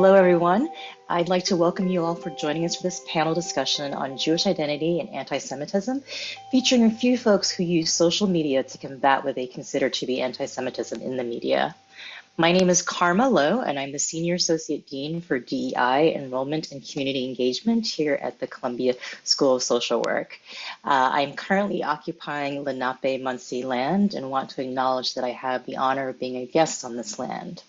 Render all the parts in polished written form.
Hello, everyone. I'd like to welcome you all for joining us for this panel discussion on Jewish identity and anti-Semitism, featuring a few folks who use social media to combat what they consider to be anti-Semitism in the media. My name is Karma Lowe, and I'm the Senior Associate Dean for DEI, Enrollment and Community Engagement here at the Columbia School of Social Work. I'm currently occupying Lenape Muncie land and want to acknowledge that I have the honor of being a guest on this land.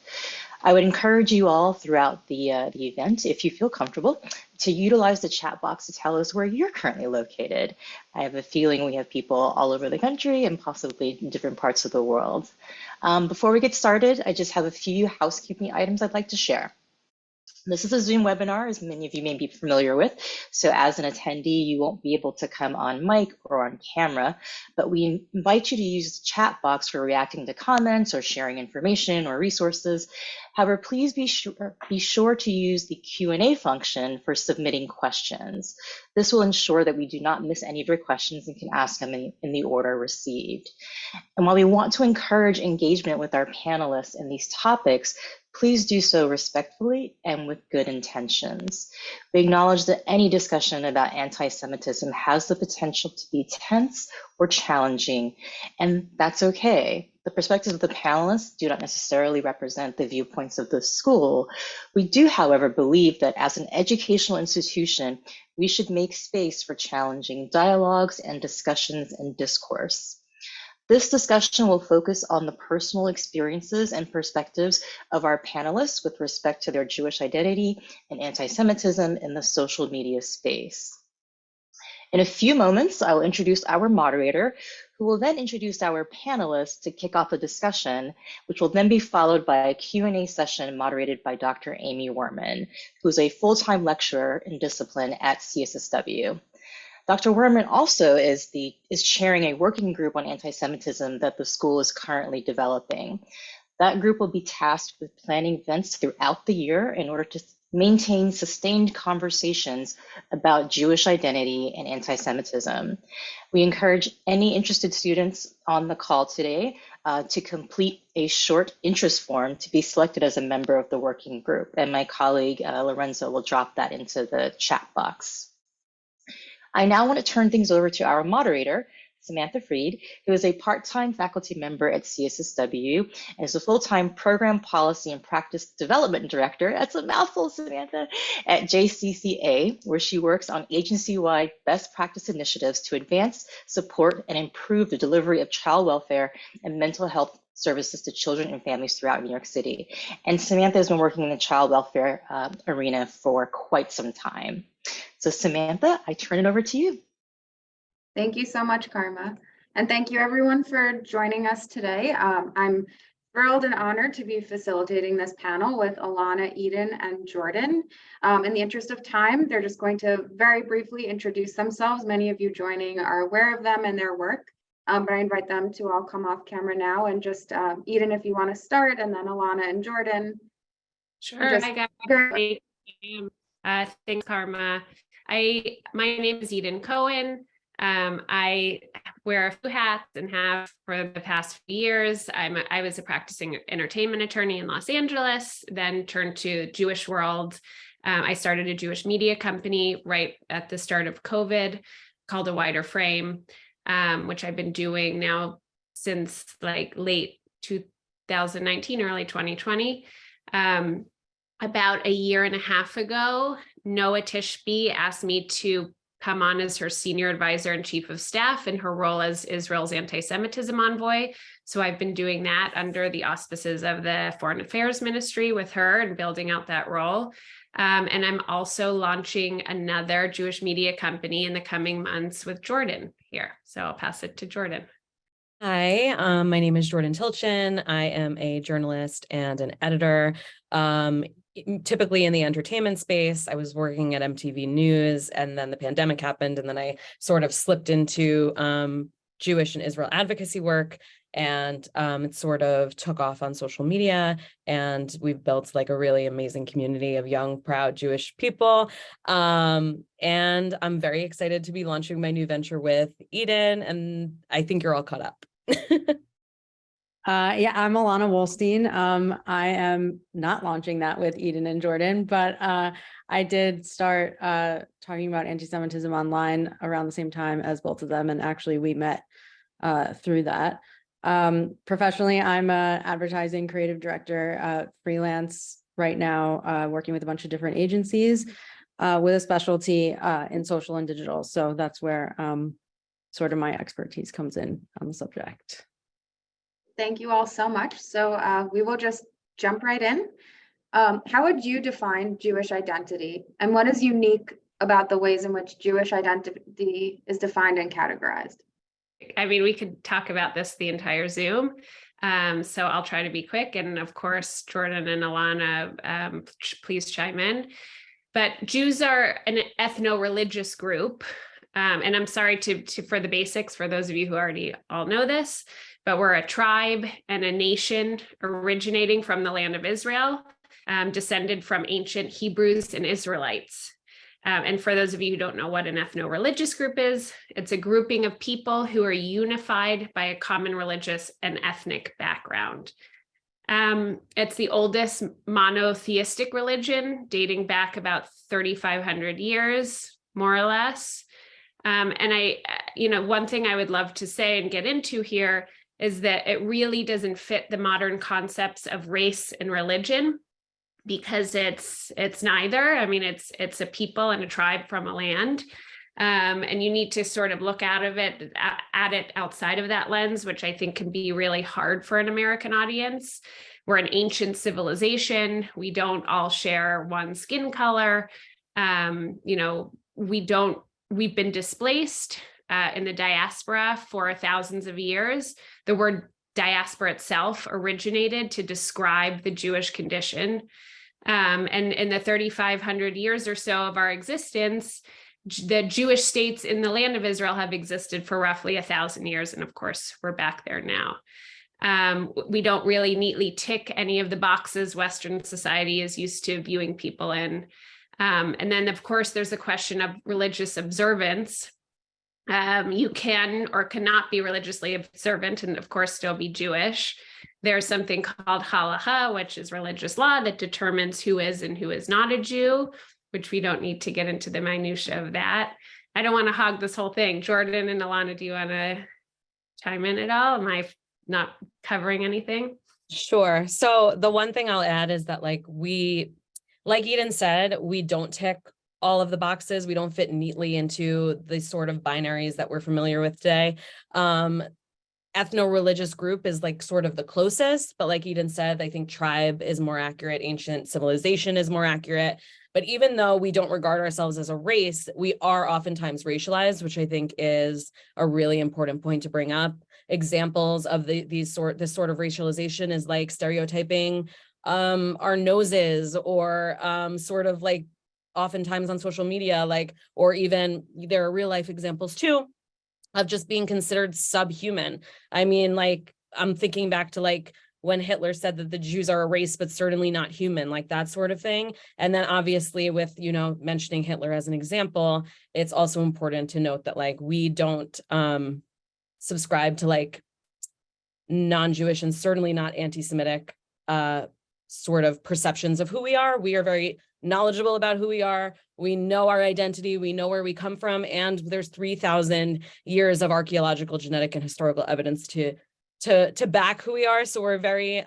I would encourage you all throughout the event, if you feel comfortable, to utilize the chat box to tell us where you're currently located. I have a feeling we have people all over the country and possibly in different parts of the world. Before we get started, I just have a few housekeeping items I'd like to share. This is a Zoom webinar, as many of you may be familiar with. So as an attendee, you won't be able to come on mic or on camera, but we invite you to use the chat box for reacting to comments or sharing information or resources. However, please be sure to use the Q&A function for submitting questions. This will ensure that we do not miss any of your questions and can ask them in the order received. And while we want to encourage engagement with our panelists in these topics, please do so respectfully and with good intentions. We acknowledge that any discussion about anti-Semitism has the potential to be tense or challenging, and that's okay. The perspectives of the panelists do not necessarily represent the viewpoints of the school. We do, however, believe that as an educational institution, we should make space for challenging dialogues and discussions and discourse. This discussion will focus on the personal experiences and perspectives of our panelists with respect to their Jewish identity and anti-Semitism in the social media space. In a few moments, I will introduce our moderator, who will then introduce our panelists to kick off the discussion, which will then be followed by a Q&A session moderated by Dr. Amy Werman, who is a full-time lecturer in discipline at CSSW. Dr. Werman also is chairing a working group on anti-Semitism that the school is currently developing. That group will be tasked with planning events throughout the year in order to maintain sustained conversations about Jewish identity and anti-Semitism. We encourage any interested students on the call today to complete a short interest form to be selected as a member of the working group, and my colleague Lorenzo will drop that into the chat box. I now want to turn things over to our moderator, Samantha Fried, who is a part-time faculty member at CSSW and is a full-time program policy and practice development director, that's a mouthful, Samantha, at JCCA, where she works on agency-wide best practice initiatives to advance, support, and improve the delivery of child welfare and mental health services to children and families throughout New York City. And Samantha has been working in the child welfare arena for quite some time. So Samantha, I turn it over to you. Thank you so much, Karma. And thank you everyone for joining us today. I'm thrilled and honored to be facilitating this panel with Ilana, Eden, and Jordyn. In the interest of time, they're just going to very briefly introduce themselves. Many of you joining are aware of them and their work, but I invite them to all come off camera now and just, Eden, if you want to start, and then Ilana and Jordyn. Sure, I got it. Thanks, Karma. My name is Eden Cohen. I wear a few hats and have for the past few years. I was a practicing entertainment attorney in Los Angeles, then turned to Jewish world. I started a Jewish media company right at the start of COVID called A Wider Frame, which I've been doing now since like late 2019, early 2020. About a year and a half ago, Noah Tishby asked me to come on as her senior advisor and chief of staff in her role as Israel's anti-Semitism envoy. So I've been doing that under the auspices of the Foreign Affairs Ministry with her and building out that role. And I'm also launching another Jewish media company in the coming months with Jordyn here. So I'll pass it to Jordyn. Hi, my name is Jordyn Tilchen. I am a journalist and an editor. Typically in the entertainment space. I was working at MTV News, and then the pandemic happened, and then I sort of slipped into Jewish and Israel advocacy work, and it sort of took off on social media, and we've built like a really amazing community of young, proud Jewish people. And I'm very excited to be launching my new venture with Eden, and I think you're all caught up. Yeah, I'm Ilana Wolstein. I am not launching that with Eden and Jordyn, but I did start talking about anti-Semitism online around the same time as both of them, and actually we met through that. Professionally, I'm an advertising creative director, freelance right now, working with a bunch of different agencies with a specialty in social and digital. So that's where sort of my expertise comes in on the subject. Thank you all so much. So we will just jump right in. How would you define Jewish identity, and what is unique about the ways in which Jewish identity is defined and categorized? I mean, we could talk about this the entire Zoom. So I'll try to be quick. And of course, Jordyn and Ilana, please chime in. But Jews are an ethno-religious group. And I'm sorry for the basics, for those of you who already all know this, but we're a tribe and a nation originating from the land of Israel, descended from ancient Hebrews and Israelites. And for those of you who don't know what an ethno-religious group is, it's a grouping of people who are unified by a common religious and ethnic background. It's the oldest monotheistic religion, dating back about 3,500 years, more or less. And one thing I would love to say and get into here is that it really doesn't fit the modern concepts of race and religion, because it's neither. I mean, it's a people and a tribe from a land. And you need to sort of look at it outside of that lens, which I think can be really hard for an American audience. We're an ancient civilization. We don't all share one skin color. We've been displaced in the diaspora for thousands of years. The word diaspora itself originated to describe the Jewish condition. And in the 3,500 years or so of our existence, the Jewish states in the land of Israel have existed for roughly 1,000 years. And of course, we're back there now. We don't really neatly tick any of the boxes Western society is used to viewing people in. And then, of course, there's the question of religious observance. You can or cannot be religiously observant and, of course, still be Jewish. There's something called halacha, which is religious law that determines who is and who is not a Jew, which we don't need to get into the minutia of that. I don't want to hog this whole thing. Jordyn and Ilana, do you want to chime in at all? Am I not covering anything? Sure. So the one thing I'll add is that like Eden said, we don't tick all of the boxes. We don't fit neatly into the sort of binaries that we're familiar with today. Ethno-religious group is like sort of the closest, but like Eden said, I think tribe is more accurate. Ancient civilization is more accurate. But even though we don't regard ourselves as a race, we are oftentimes racialized, which I think is a really important point to bring up. Examples of this sort of racialization is like stereotyping our noses, or sort of like oftentimes on social media, like, or even there are real life examples too of just being considered subhuman. I mean, like, I'm thinking back to like when Hitler said that the Jews are a race, but certainly not human, like that sort of thing. And then obviously with, mentioning Hitler as an example, it's also important to note that like, we don't subscribe to like non-Jewish and certainly not anti-Semitic sort of perceptions of who we are. We are very knowledgeable about who we are. We know our identity. We know where we come from. And there's 3,000 years of archaeological, genetic, and historical evidence to back who we are. So we're very,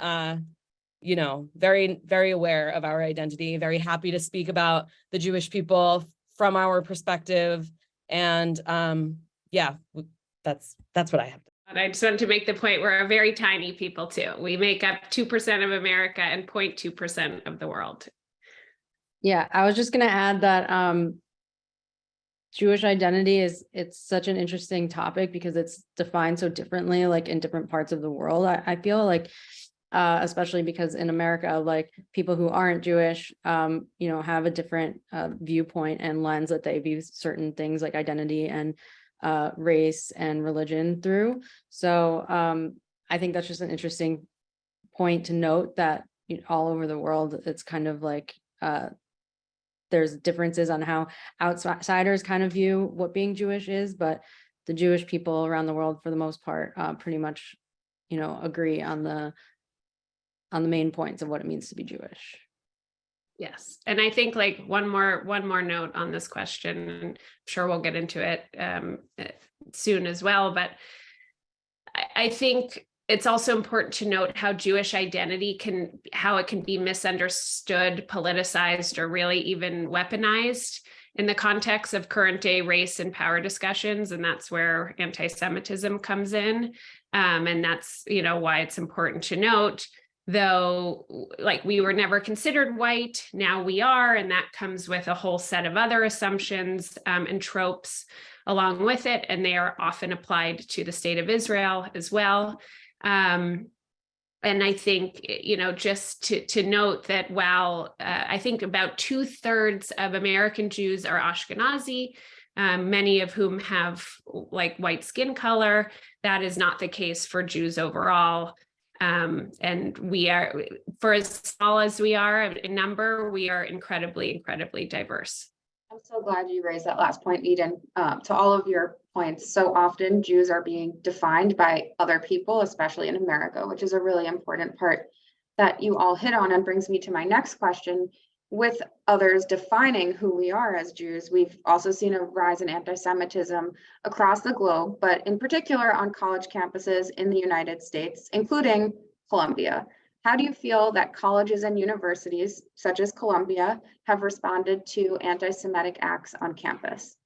very, very aware of our identity, very happy to speak about the Jewish people from our perspective. And that's what I have. And I just wanted to make the point, we're a very tiny people too. We make up 2% of America and 0.2% of the world. Yeah, I was just going to add that Jewish identity it's such an interesting topic because it's defined so differently, like in different parts of the world. I feel like, especially because in America, like people who aren't Jewish, have a different viewpoint and lens that they view certain things like identity and race and religion through. So I think that's just an interesting point to note that all over the world, it's kind of like there's differences on how outsiders kind of view what being Jewish is, but the Jewish people around the world, for the most part, pretty much, agree on the main points of what it means to be Jewish. Yes. And I think like one more note on this question, and I'm sure we'll get into it soon as well, but I think it's also important to note how Jewish identity can be misunderstood, politicized, or really even weaponized in the context of current day race and power discussions. And that's where anti-Semitism comes in. And that's, why it's important to note, though, like, we were never considered white, now we are, and that comes with a whole set of other assumptions and tropes along with it, and they are often applied to the state of Israel as well. And I think, just to note that while I think about 2/3 of American Jews are Ashkenazi, many of whom have like white skin color, that is not the case for Jews overall. And we are, for as small as we are in number, we are incredibly, incredibly diverse. I'm so glad you raised that last point, Eden. To all of your points, so often Jews are being defined by other people, especially in America, which is a really important part that you all hit on, and brings me to my next question. With others defining who we are as Jews, we've also seen a rise in anti-Semitism across the globe, but in particular on college campuses in the United States, including Columbia. How do you feel that colleges and universities, such as Columbia, have responded to anti-Semitic acts on campus?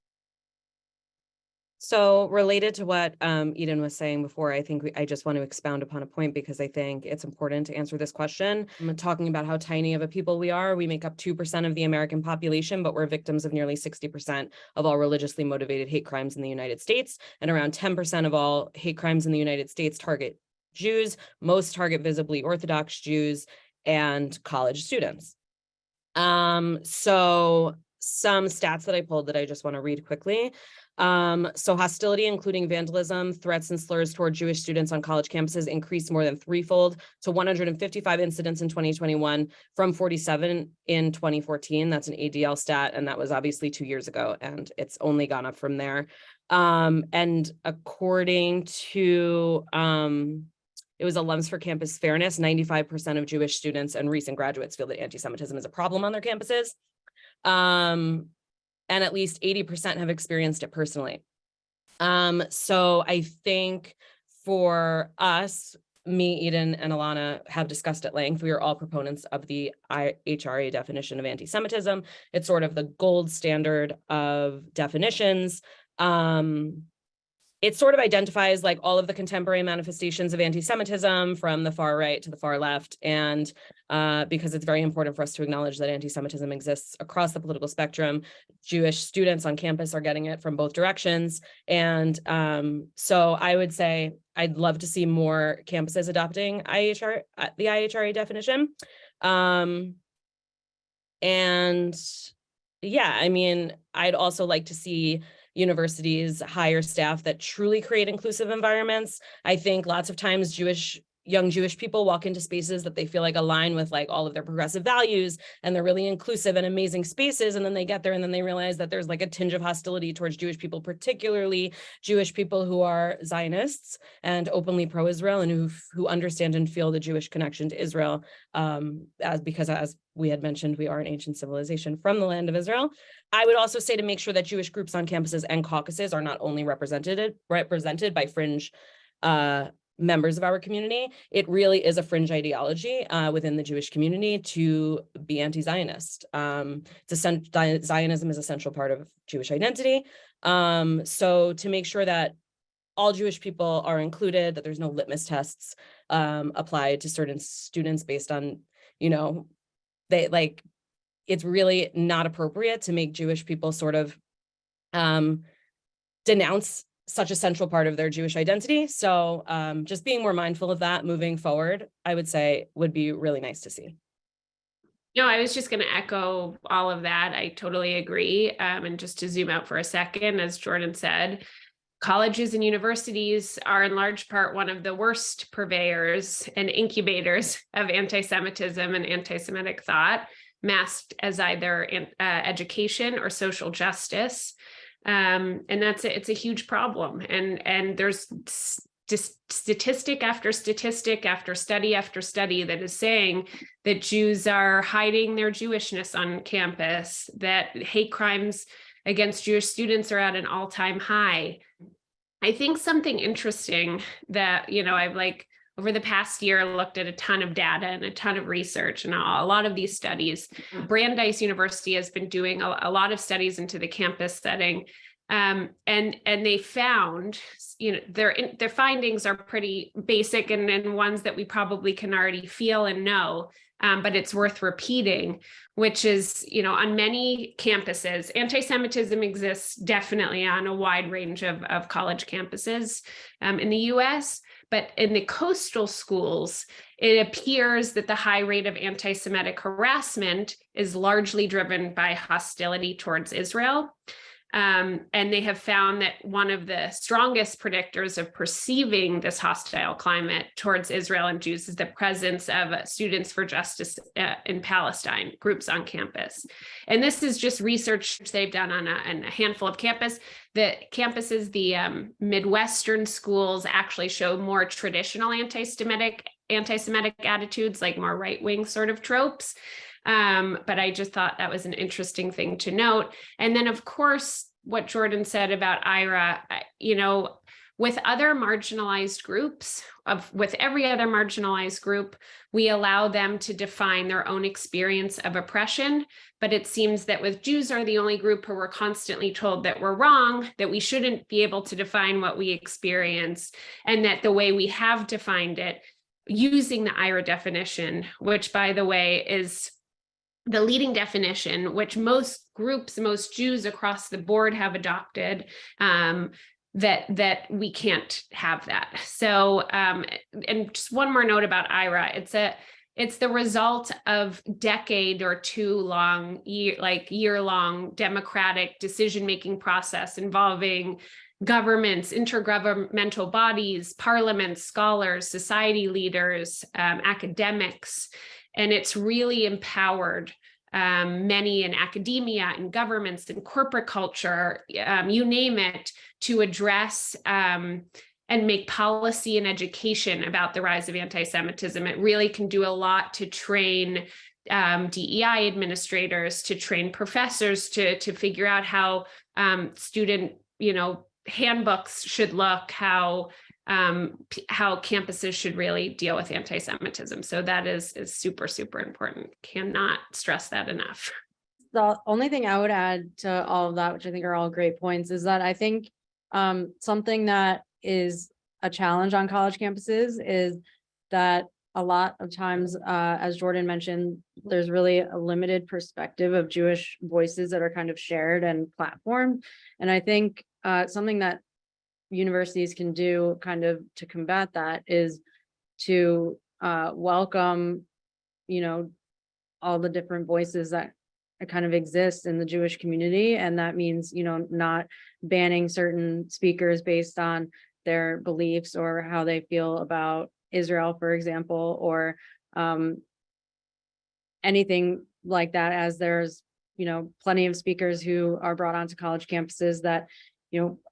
So related to what Eden was saying before, I think I just want to expound upon a point because I think it's important to answer this question. I'm talking about how tiny of a people we are. We make up 2% of the American population, but we're victims of nearly 60% of all religiously motivated hate crimes in the United States. And around 10% of all hate crimes in the United States target Jews, most target visibly Orthodox Jews and college students. So some stats that I pulled that I just want to read quickly. So hostility, including vandalism, threats, and slurs toward Jewish students on college campuses increased more than threefold to 155 incidents in 2021 from 47 in 2014. That's an ADL stat, and that was obviously 2 years ago, and it's only gone up from there. And according to it was a Lens for Campus Fairness, 95% of Jewish students and recent graduates feel that anti-Semitism is a problem on their campuses. And at least 80% have experienced it personally. So I think for us, me, Eden, and Ilana have discussed at length, we are all proponents of the IHRA definition of anti-Semitism. It's sort of the gold standard of definitions. It sort of identifies like all of the contemporary manifestations of anti-Semitism from the far right to the far left. And because it's very important for us to acknowledge that anti-Semitism exists across the political spectrum, Jewish students on campus are getting it from both directions. And so I would say I'd love to see more campuses adopting the IHRA definition. And yeah, I mean, I'd also like to see universities hire staff that truly create inclusive environments. I think lots of times young Jewish people walk into spaces that they feel like align with like all of their progressive values, and they're really inclusive and amazing spaces. And then they get there and then they realize that there's like a tinge of hostility towards Jewish people, particularly Jewish people who are Zionists and openly pro-Israel and who understand and feel the Jewish connection to Israel, because as we had mentioned, we are an ancient civilization from the land of Israel. I would also say to make sure that Jewish groups on campuses and caucuses are not only represented by fringe members of our community. It really is a fringe ideology within the Jewish community to be anti-Zionist. Zionism is a central part of Jewish identity. So to make sure that all Jewish people are included, that there's no litmus tests applied to certain students based on, it's really not appropriate to make Jewish people sort of denounce such a central part of their Jewish identity. So just being more mindful of that moving forward, I would say would be really nice to see. No, I was just going to echo all of that. I totally agree. And just to zoom out for a second, as Jordyn said, colleges and universities are in large part one of the worst purveyors and incubators of anti-Semitism and anti-Semitic thought, masked as either education or social justice. And it's a huge problem. And there's statistic after statistic after study that is saying that Jews are hiding their Jewishness on campus, that hate crimes against Jewish students are at an all-time high. I think something interesting that, I've over the past year looked at a ton of data and a ton of research and a lot of these studies. Brandeis University has been doing a lot of studies into the campus setting. And they found, their findings are pretty basic and ones that we probably can already feel and know, but it's worth repeating, which is, on many campuses, anti-Semitism exists definitely on a wide range of college campuses in the US, but in the coastal schools, it appears that the high rate of anti-Semitic harassment is largely driven by hostility towards Israel. And they have found that one of the strongest predictors of perceiving this hostile climate towards Israel and Jews is the presence of Students for Justice in Palestine groups on campus. And this is just research they've done on a handful of campuses. The Midwestern schools actually show more traditional anti-Semitic attitudes, like more right-wing sort of tropes. But I just thought that was an interesting thing to note. And then, of course, what Jordyn said about IRA, with other marginalized groups, with every other marginalized group, we allow them to define their own experience of oppression. But it seems that with Jews are the only group who we're constantly told that we're wrong, that we shouldn't be able to define what we experience, and that the way we have defined it, using the IRA definition, which, by the way, is the leading definition, which most groups, most Jews across the board have adopted, that we can't have that. So, and just one more note about IRA, it's the result of decade or two long, year-long democratic decision-making process involving governments, intergovernmental bodies, parliaments, scholars, society leaders, academics. And it's really empowered many in academia and governments and corporate culture, you name it, to address and make policy and education about the rise of anti-Semitism. It really can do a lot to train DEI administrators, to train professors, to figure out how student, handbooks should look, how campuses should really deal with anti-Semitism. So that is super, super important. Cannot stress that enough. The only thing I would add to all of that, which I think are all great points, is that I think something that is a challenge on college campuses is that a lot of times, as Jordyn mentioned, there's really a limited perspective of Jewish voices that are kind of shared and platformed. And I think something that universities can do kind of to combat that is to welcome, all the different voices that kind of exist in the Jewish community. And that means, not banning certain speakers based on their beliefs or how they feel about Israel, for example, or anything like that, as there's, plenty of speakers who are brought onto college campuses that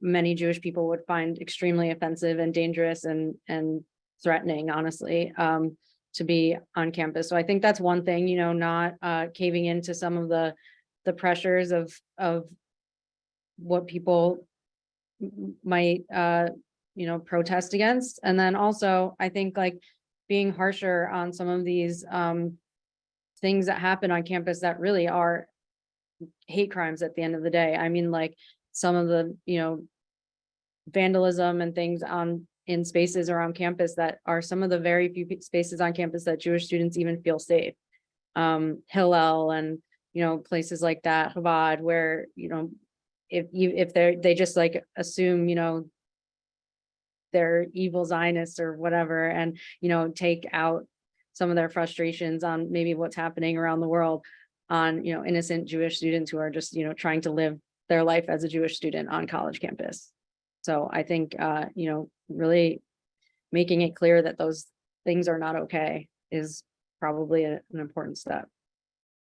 many Jewish people would find extremely offensive and dangerous and threatening, honestly, to be on campus. So I think that's one thing, not caving into some of the pressures of what people might, protest against. And then also, I think being harsher on some of these things that happen on campus that really are hate crimes at the end of the day. I mean, some of the, vandalism and things in spaces around campus that are some of the very few spaces on campus that Jewish students even feel safe. Hillel and, places like that, Chabad, where, if they just assume, they're evil Zionists or whatever, and, take out some of their frustrations on maybe what's happening around the world on, innocent Jewish students who are just, trying to live their life as a Jewish student on college campus. So I think, really making it clear that those things are not okay is probably an important step.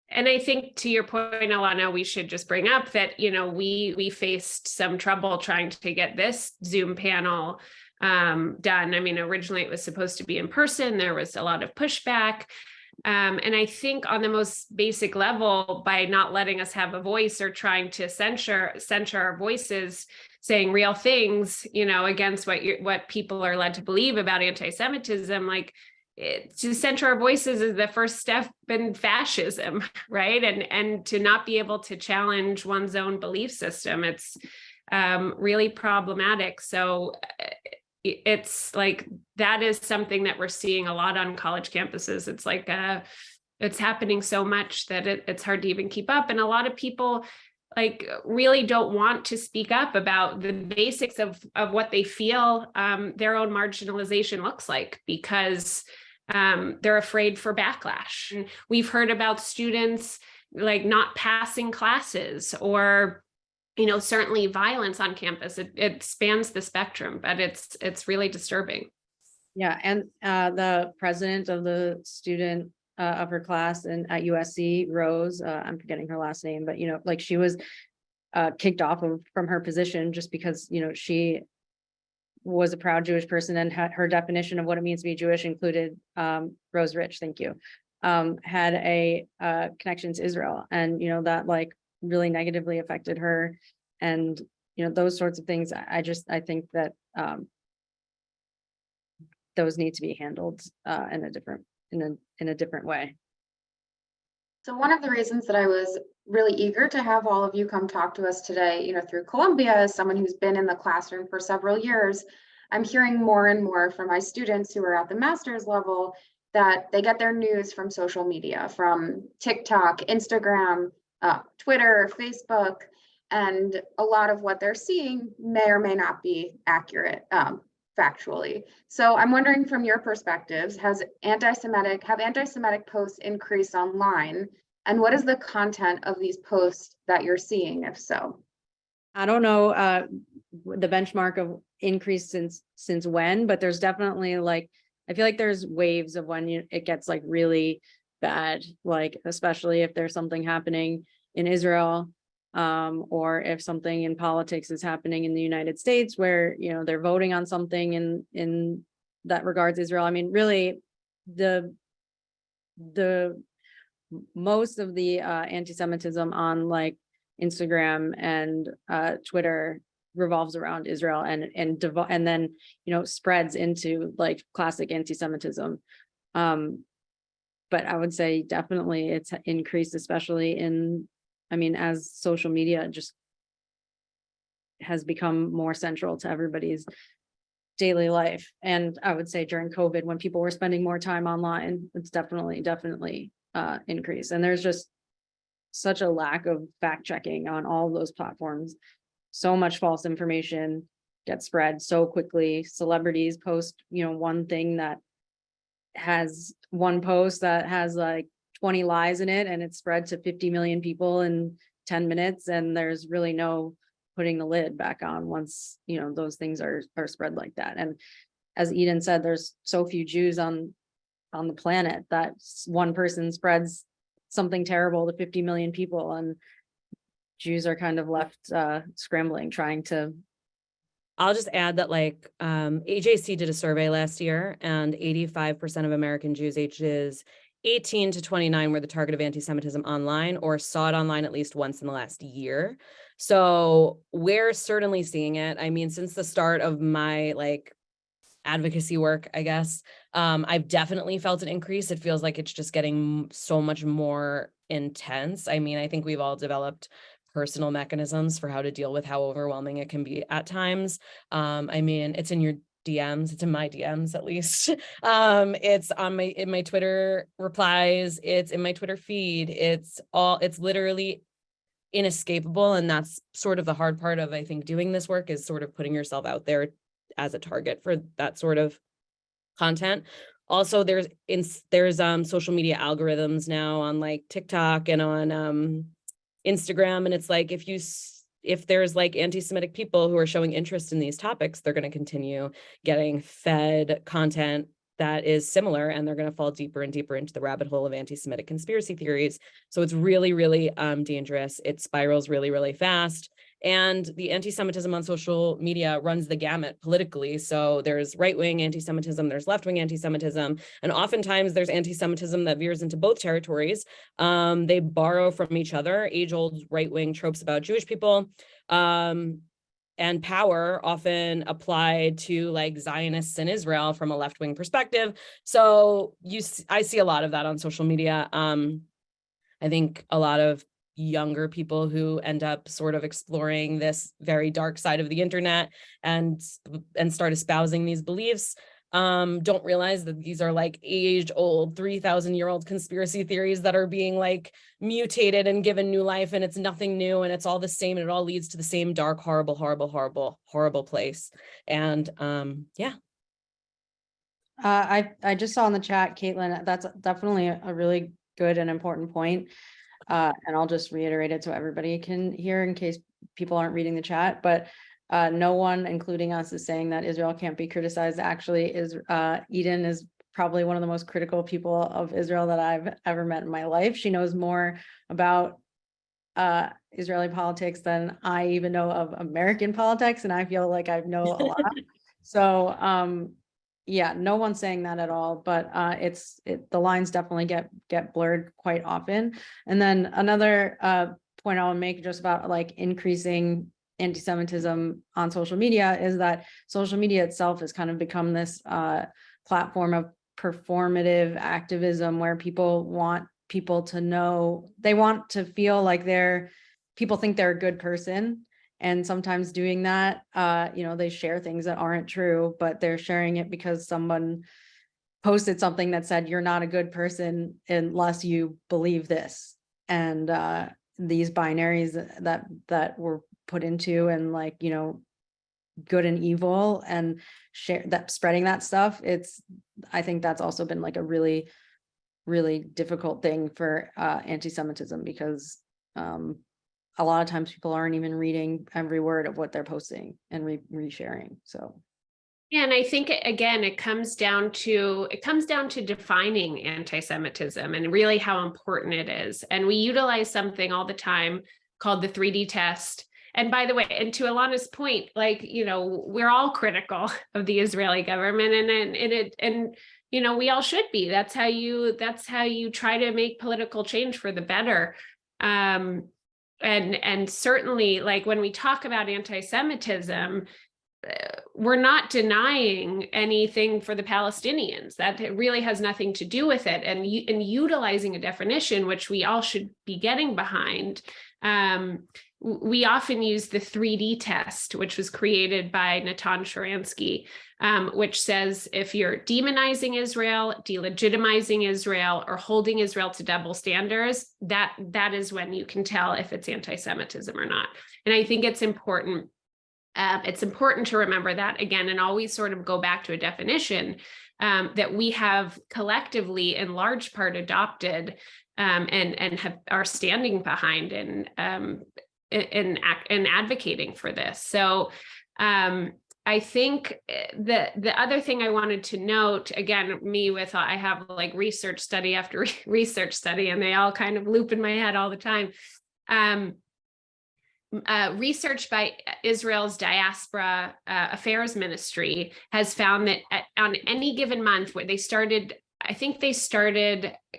And I think, to your point, Ilana, we should just bring up that, we faced some trouble trying to get this Zoom panel done. I mean, originally it was supposed to be in person. There was a lot of pushback. And I think on the most basic level, by not letting us have a voice or trying to censor our voices, saying real things, against what people are led to believe about anti-Semitism, like to censor our voices is the first step in fascism, right? And to not be able to challenge one's own belief system, it's really problematic. So it's like, that is something that we're seeing a lot on college campuses. It's like, it's happening so much that it's hard to even keep up. And a lot of people like really don't want to speak up about the basics of what they feel their own marginalization looks like, because they're afraid for backlash. And we've heard about students like not passing classes, or certainly violence on campus. It spans the spectrum, but it's really disturbing. Yeah, and the president of the student of her class at USC, Rose, I'm forgetting her last name, but like she was kicked off from her position just because she was a proud Jewish person, and had her definition of what it means to be Jewish included Rose Rich, thank you, had a connection to Israel, and that like really negatively affected her, and those sorts of things. I think that those need to be handled in a different way. So one of the reasons that I was really eager to have all of you come talk to us today, through Columbia, as someone who's been in the classroom for several years, I'm hearing more and more from my students who are at the master's level that they get their news from social media, from TikTok, Instagram, Twitter, Facebook, and a lot of what they're seeing may or may not be accurate factually. So I'm wondering, from your perspectives, have anti-Semitic posts increased online? And what is the content of these posts that you're seeing, if so? I don't know the benchmark of increase since when, but there's definitely I feel like there's waves of when it gets like really bad, like especially if there's something happening in Israel, or if something in politics is happening in the United States where they're voting on something in that regards Israel. I mean, really, the most of the anti-Semitism on like Instagram and Twitter revolves around Israel, and then spreads into like classic anti-Semitism. But I would say definitely it's increased, especially as social media just has become more central to everybody's daily life. And I would say during COVID, when people were spending more time online, it's definitely increased. And there's just such a lack of fact checking on all of those platforms. So much false information gets spread so quickly. Celebrities post, one thing that has one post that has like 20 lies in it, and it's spread to 50 million people in 10 minutes. And there's really no putting the lid back on once, those things are spread like that. And as Eden said, there's so few Jews on the planet that one person spreads something terrible to 50 million people, and Jews are kind of left scrambling, trying to. I'll just add that AJC did a survey last year, and 85% of American Jews ages 18 to 29 were the target of anti-Semitism online, or saw it online at least once in the last year. So we're certainly seeing it. I mean, since the start of my advocacy work, I guess, I've definitely felt an increase. It feels like it's just getting so much more intense. I mean, I think we've all developed personal mechanisms for how to deal with how overwhelming it can be at times. I mean, it's in your DMs, it's in my DMs at least. It's in my Twitter replies, it's in my Twitter feed. It's literally inescapable. And that's sort of the hard part of, I think, doing this work, is sort of putting yourself out there as a target for that sort of content. Also, there's social media algorithms now on TikTok and on Instagram, and it's like if there's anti-Semitic people who are showing interest in these topics, they're going to continue getting fed content that is similar, and they're going to fall deeper and deeper into the rabbit hole of anti-Semitic conspiracy theories. So it's really, really dangerous. It spirals really, really fast. And the anti-Semitism on social media runs the gamut politically. So there's right-wing anti-Semitism, there's left-wing anti-Semitism, and oftentimes there's anti-Semitism that veers into both territories. They borrow from each other, age-old right-wing tropes about Jewish people, and power often applied to like Zionists in Israel from a left-wing perspective. So I see a lot of that on social media. I think a lot of younger people who end up sort of exploring this very dark side of the internet and start espousing these beliefs don't realize that these are like age-old 3,000-year-old conspiracy theories that are being like mutated and given new life, and it's nothing new and it's all the same and it all leads to the same dark, horrible place. And yeah. I just saw in the chat, Caitlin, that's definitely a really good and important point. And I'll just reiterate it so everybody can hear in case people aren't reading the chat, but no one, including us, is saying that Israel can't be criticized. Actually, Eden is probably one of the most critical people of Israel that I've ever met in my life. She knows more about Israeli politics than I even know of American politics, and I feel like I know a lot. So yeah, no one's saying that at all, but the lines definitely get blurred quite often. And then another point I'll make just about like increasing anti-Semitism on social media is that social media itself has kind of become this platform of performative activism where people want people to know, they want to feel like people think they're a good person. And sometimes doing that, they share things that aren't true, but they're sharing it because someone posted something that said, you're not a good person unless you believe this. And these binaries that were put into and like, good and evil and spreading that stuff. I think that's also been like a really, really difficult thing for anti-Semitism because a lot of times people aren't even reading every word of what they're posting and resharing. So. Yeah, and I think again, it comes down to defining anti-Semitism and really how important it is. And we utilize something all the time called the 3D test. And by the way, and to Ilana's point, like, we're all critical of the Israeli government and we all should be. That's how you try to make political change for the better. And certainly, like when we talk about anti-Semitism, we're not denying anything for the Palestinians. That it really has nothing to do with it. And utilizing a definition, which we all should be getting behind, we often use the 3D test, which was created by Natan Sharansky, which says if you're demonizing Israel, delegitimizing Israel, or holding Israel to double standards, that is when you can tell if it's anti-Semitism or not. And I think it's important. It's important to remember that again, and always sort of go back to a definition that we have collectively, in large part, adopted and are standing behind in advocating for this. So I think the other thing I wanted to note, again, I have like research study after research study, and they all kind of loop in my head all the time. Research by Israel's Diaspora Affairs Ministry has found that on any given month, where they started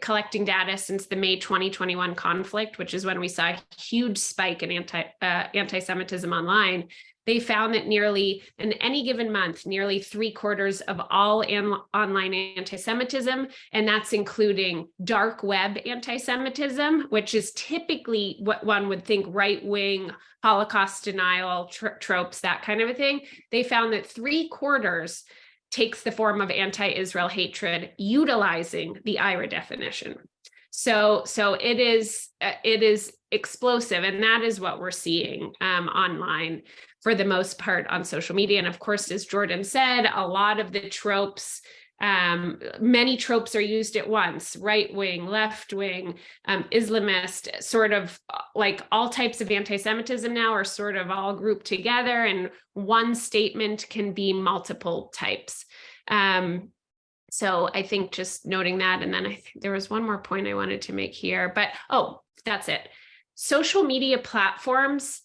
collecting data since the May 2021 conflict, which is when we saw a huge spike in anti-Semitism online. They found that in any given month, nearly 3/4 of all online anti-Semitism, and that's including dark web anti-Semitism, which is typically what one would think right-wing, Holocaust denial, tropes, that kind of a thing. They found that 3/4 takes the form of anti-Israel hatred, utilizing the IRA definition. So it is explosive, and that is what we're seeing online for the most part on social media. And of course, as Jordyn said, a lot of the tropes, many tropes are used at once: right wing, left wing, Islamist, sort of like all types of anti-Semitism now are sort of all grouped together, and one statement can be multiple types. So I think just noting that, and then I think there was one more point I wanted to make here, but that's it. Social media platforms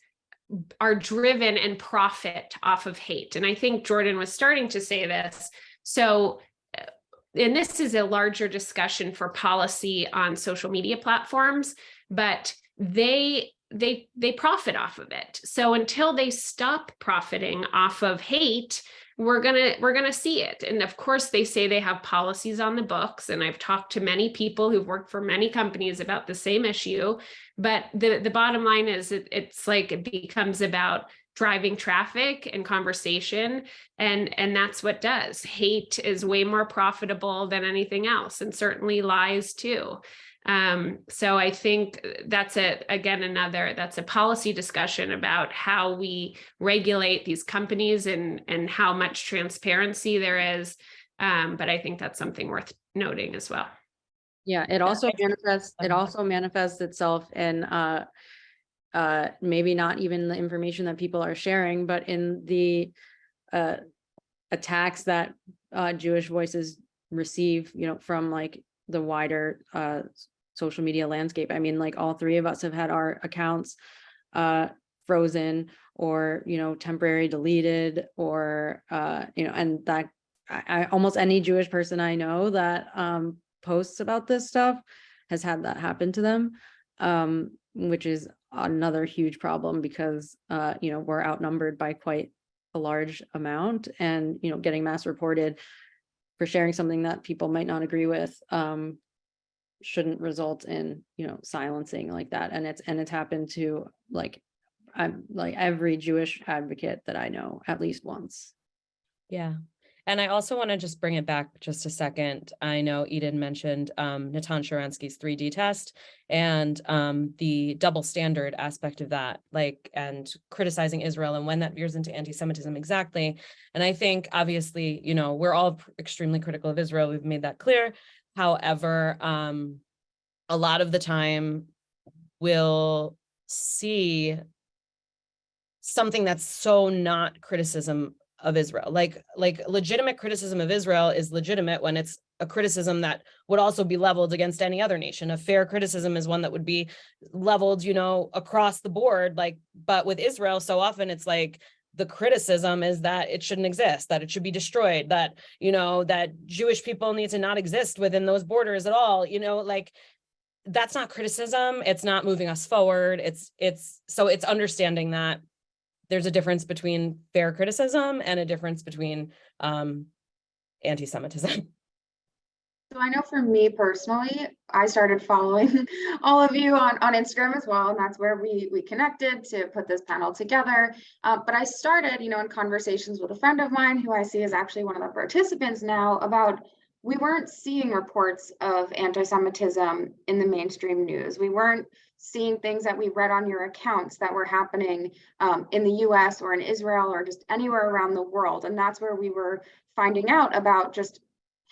are driven and profit off of hate. And I think Jordyn was starting to say this. So, and this is a larger discussion for policy on social media platforms, but they profit off of it. So until they stop profiting off of hate, we're gonna see it. And of course, they say they have policies on the books, and I've talked to many people who've worked for many companies about the same issue. But the bottom line is, it's like it becomes about driving traffic and conversation, and that's what does. Hate is way more profitable than anything else, and certainly lies too. So I think that's that's a policy discussion about how we regulate these companies and how much transparency there is. But I think that's something worth noting as well. Yeah, it also manifests itself in maybe not even the information that people are sharing, but in the attacks that Jewish voices receive, from like the wider social media landscape. I mean, like all three of us have had our accounts frozen or, temporary deleted, or, and that I almost any Jewish person I know that posts about this stuff has had that happen to them, which is another huge problem because, we're outnumbered by quite a large amount, and, getting mass reported for sharing something that people might not agree with shouldn't result in, silencing like that. And it's happened to every Jewish advocate that I know at least once. Yeah. And I also want to just bring it back just a second. I know Eden mentioned Natan Sharansky's 3D test and the double standard aspect of that, and criticizing Israel and when that veers into anti-Semitism exactly. And I think obviously, we're all extremely critical of Israel. We've made that clear. However, a lot of the time we'll see something that's so not criticism of Israel. Like legitimate criticism of Israel is legitimate when it's a criticism that would also be leveled against any other nation. A fair criticism is one that would be leveled, across the board. But with Israel, so often it's like the criticism is that it shouldn't exist, that it should be destroyed, that, that Jewish people need to not exist within those borders at all. That's not criticism. It's not moving us forward. It's understanding that there's a difference between fair criticism and a difference between anti-Semitism. So I know for me personally, I started following all of you on Instagram as well, and that's where we connected to put this panel together. But I started, in conversations with a friend of mine who I see is actually one of the participants now, about we weren't seeing reports of anti-Semitism in the mainstream news. We weren't seeing things that we read on your accounts that were happening in the US or in Israel or just anywhere around the world. And that's where we were finding out about just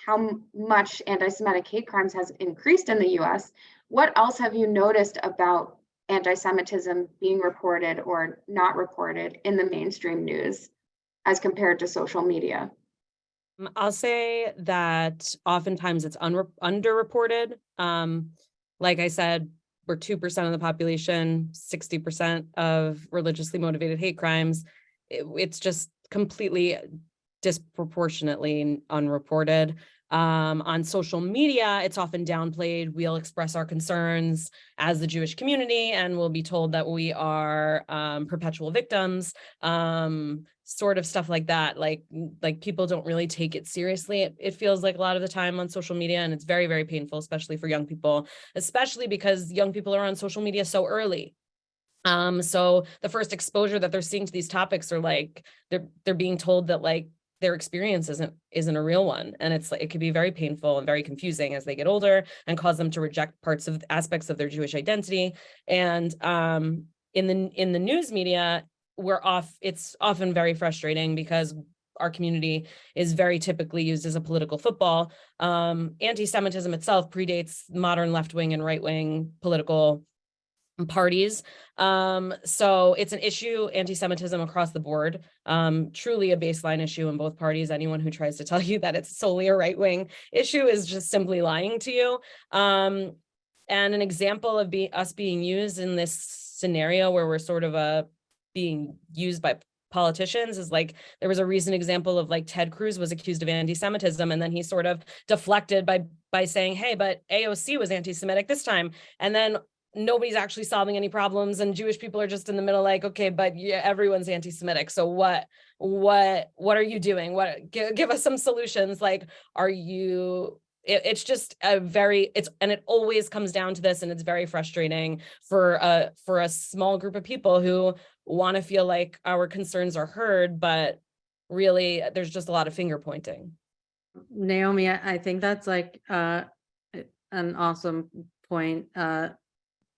how much anti-Semitic hate crimes has increased in the US. What else have you noticed about anti-Semitism being reported or not reported in the mainstream news as compared to social media? I'll say that oftentimes it's underreported. Like I said, we're 2% of the population, 60% of religiously motivated hate crimes. It's just completely disproportionately unreported. On social media, it's often downplayed. We'll express our concerns as the Jewish community, and we'll be told that we are perpetual victims, sort of stuff like that. Like people don't really take it seriously. It feels like a lot of the time on social media, and it's very, very painful, especially for young people, especially because young people are on social media so early. So the first exposure that they're seeing to these topics are they're being told that their experience isn't a real one. And it can be very painful and very confusing as they get older and cause them to reject aspects of their Jewish identity. And in the news media, it's often very frustrating because our community is very typically used as a political football. Anti-Semitism itself predates modern left-wing and right-wing political parties. So it's an issue, anti-Semitism across the board, truly a baseline issue in both parties. Anyone who tries to tell you that it's solely a right-wing issue is just simply lying to you. And an example of us being used in this scenario where we're sort of a being used by politicians is like, there was a recent example of like Ted Cruz was accused of anti-Semitism, and then he sort of deflected by saying, hey, but AOC was anti-Semitic this time. And then nobody's actually solving any problems, and Jewish people are just in the middle like, okay, but yeah, everyone's anti-Semitic. So what are you doing? Give us some solutions. Like, are you, it's just and it always comes down to this, and it's very frustrating for a small group of people who want to feel like our concerns are heard, but really there's just a lot of finger pointing. Naomi, I think that's like an awesome point,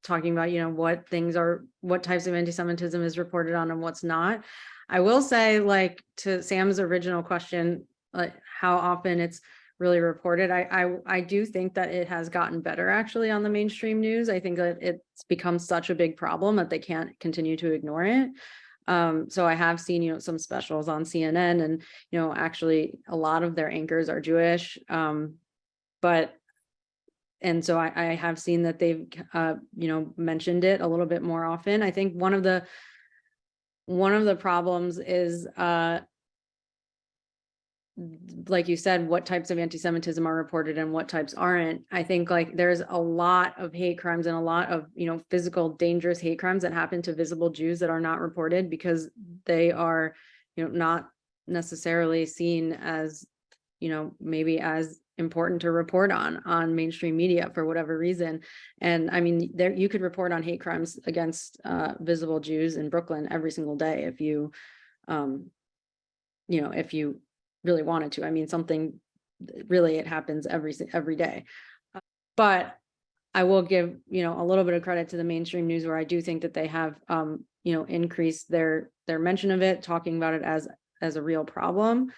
talking about, you know, what types of anti-Semitism is reported on and what's not. I will say, like, to Sam's original question, like how often it's really reported, I do think that it has gotten better actually on the mainstream news. I think that it's become such a big problem that they can't continue to ignore it. So I have seen, you know, some specials on CNN, and, you know, actually a lot of their anchors are Jewish. And so I have seen that they've, you know, mentioned it a little bit more often. I think one of the problems is, like you said, what types of anti-Semitism are reported and what types aren't. I think like there's a lot of hate crimes and a lot of, you know, physical dangerous hate crimes that happen to visible Jews that are not reported because they are, you know, not necessarily seen as, you know, maybe as important to report on mainstream media for whatever reason. And I mean, there you could report on hate crimes against visible Jews in Brooklyn every single day if you, you know, if you really wanted to. I mean, something really, it happens every day. But I will give, you know, a little bit of credit to the mainstream news, where I do think that they have, you know, increased their mention of it, talking about it as a real problem.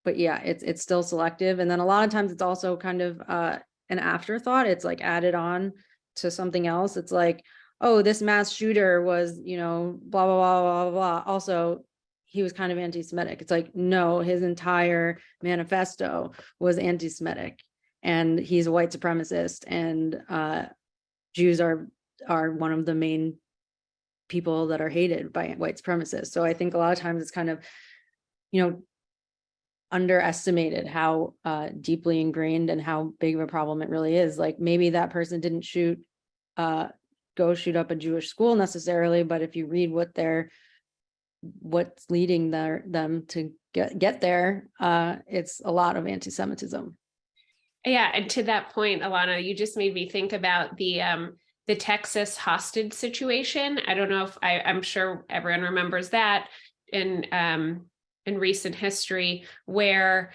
But yeah, it's still selective. And then a lot of times it's also kind of an afterthought. It's like added on to something else. It's like, oh, this mass shooter was, you know, blah, blah, blah, blah, blah. Also, he was kind of anti-Semitic. It's like, no, his entire manifesto was anti-Semitic, and he's a white supremacist, and Jews are one of the main people that are hated by white supremacists. So I think a lot of times it's kind of, you know, underestimated how deeply ingrained and how big of a problem it really is. Like, maybe that person didn't go shoot up a Jewish school necessarily, but if you read what's leading them to get there, it's a lot of anti-Semitism. Yeah, and to that point, Ilana, you just made me think about the Texas hostage situation. I don't know if I'm sure everyone remembers that in recent history, where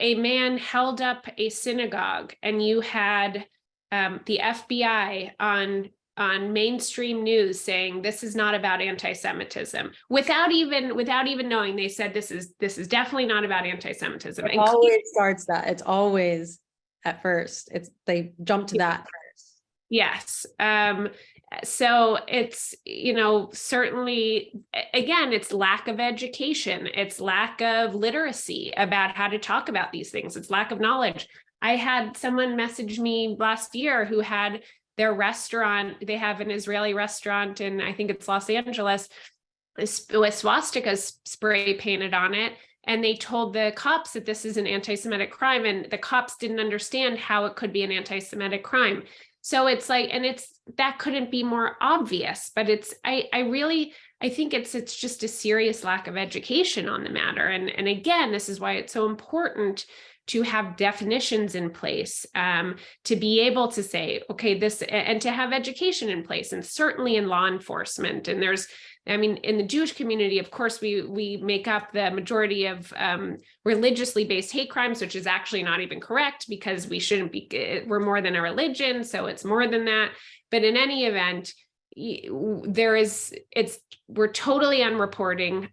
a man held up a synagogue, and you had the FBI on mainstream news saying this is not about anti-Semitism, without even knowing. They said this is definitely not about anti-Semitism. It always starts that. It's always at first. They jump to that first. Yes. So it's, you know, certainly, again, it's lack of education. It's lack of literacy about how to talk about these things. It's lack of knowledge. I had someone message me last year who had their restaurant. They have an Israeli restaurant in, I think it's Los Angeles, with swastikas spray painted on it. And they told the cops that this is an anti-Semitic crime. And the cops didn't understand how it could be an anti-Semitic crime. So it's like, and that couldn't be more obvious, but I think it's just a serious lack of education on the matter. And again, this is why it's so important to have definitions in place, to be able to say, okay, this, and to have education in place, and certainly in law enforcement. And in the Jewish community, of course, we make up the majority of religiously based hate crimes, which is actually not even correct, because we're more than a religion, so it's more than that. But in any event, we're totally unreporting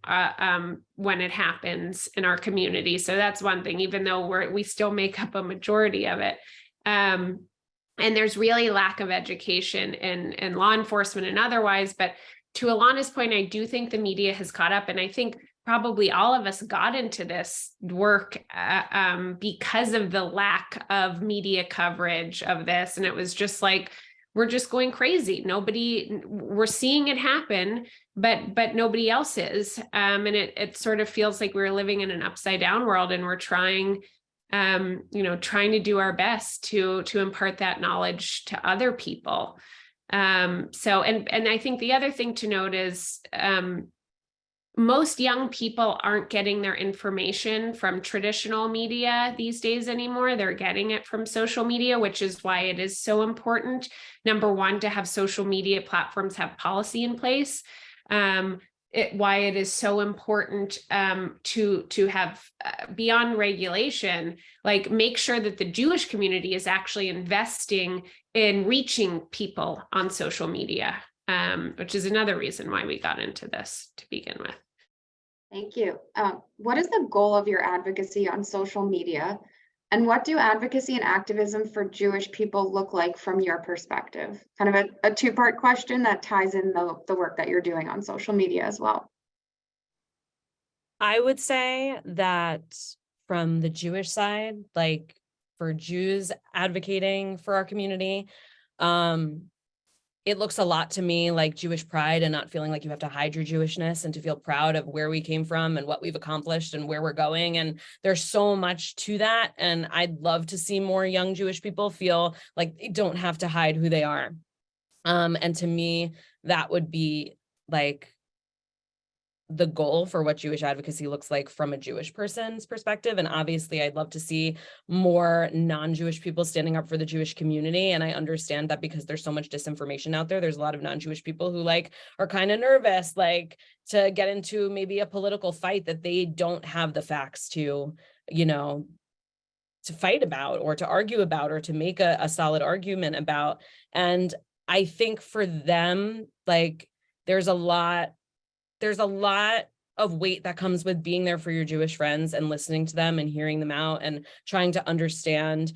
when it happens in our community. So that's one thing, even though we still make up a majority of it. And there's really lack of education in law enforcement and otherwise. But to Ilana's point, I do think the media has caught up. And I think probably all of us got into this work because of the lack of media coverage of this. And it was just like, we're just going crazy. We're seeing it happen, but nobody else is. And it sort of feels like we're living in an upside down world, and we're trying to do our best to impart that knowledge to other people. And I think the other thing to note is, most young people aren't getting their information from traditional media these days anymore. They're getting it from social media, which is why it is so important, number one, to have social media platforms have policy in place. Why it is so important to have beyond regulation, like make sure that the Jewish community is actually investing in reaching people on social media, which is another reason why we got into this to begin with. Thank you. What is the goal of your advocacy on social media? And what do advocacy and activism for Jewish people look like from your perspective? Kind of a two-part question that ties in the work that you're doing on social media as well. I would say that from the Jewish side, like for Jews advocating for our community, it looks a lot to me like Jewish pride and not feeling like you have to hide your Jewishness, and to feel proud of where we came from and what we've accomplished and where we're going. And there's so much to that. And I'd love to see more young Jewish people feel like they don't have to hide who they are. And to me, that would be like the goal for what Jewish advocacy looks like from a Jewish person's perspective. And obviously, I'd love to see more non-Jewish people standing up for the Jewish community. And I understand that because there's so much disinformation out there, there's a lot of non-Jewish people who are kind of nervous, to get into maybe a political fight that they don't have the facts to fight about, or to argue about, or to make a solid argument about. And I think for them, there's a lot of weight that comes with being there for your Jewish friends and listening to them and hearing them out and trying to understand,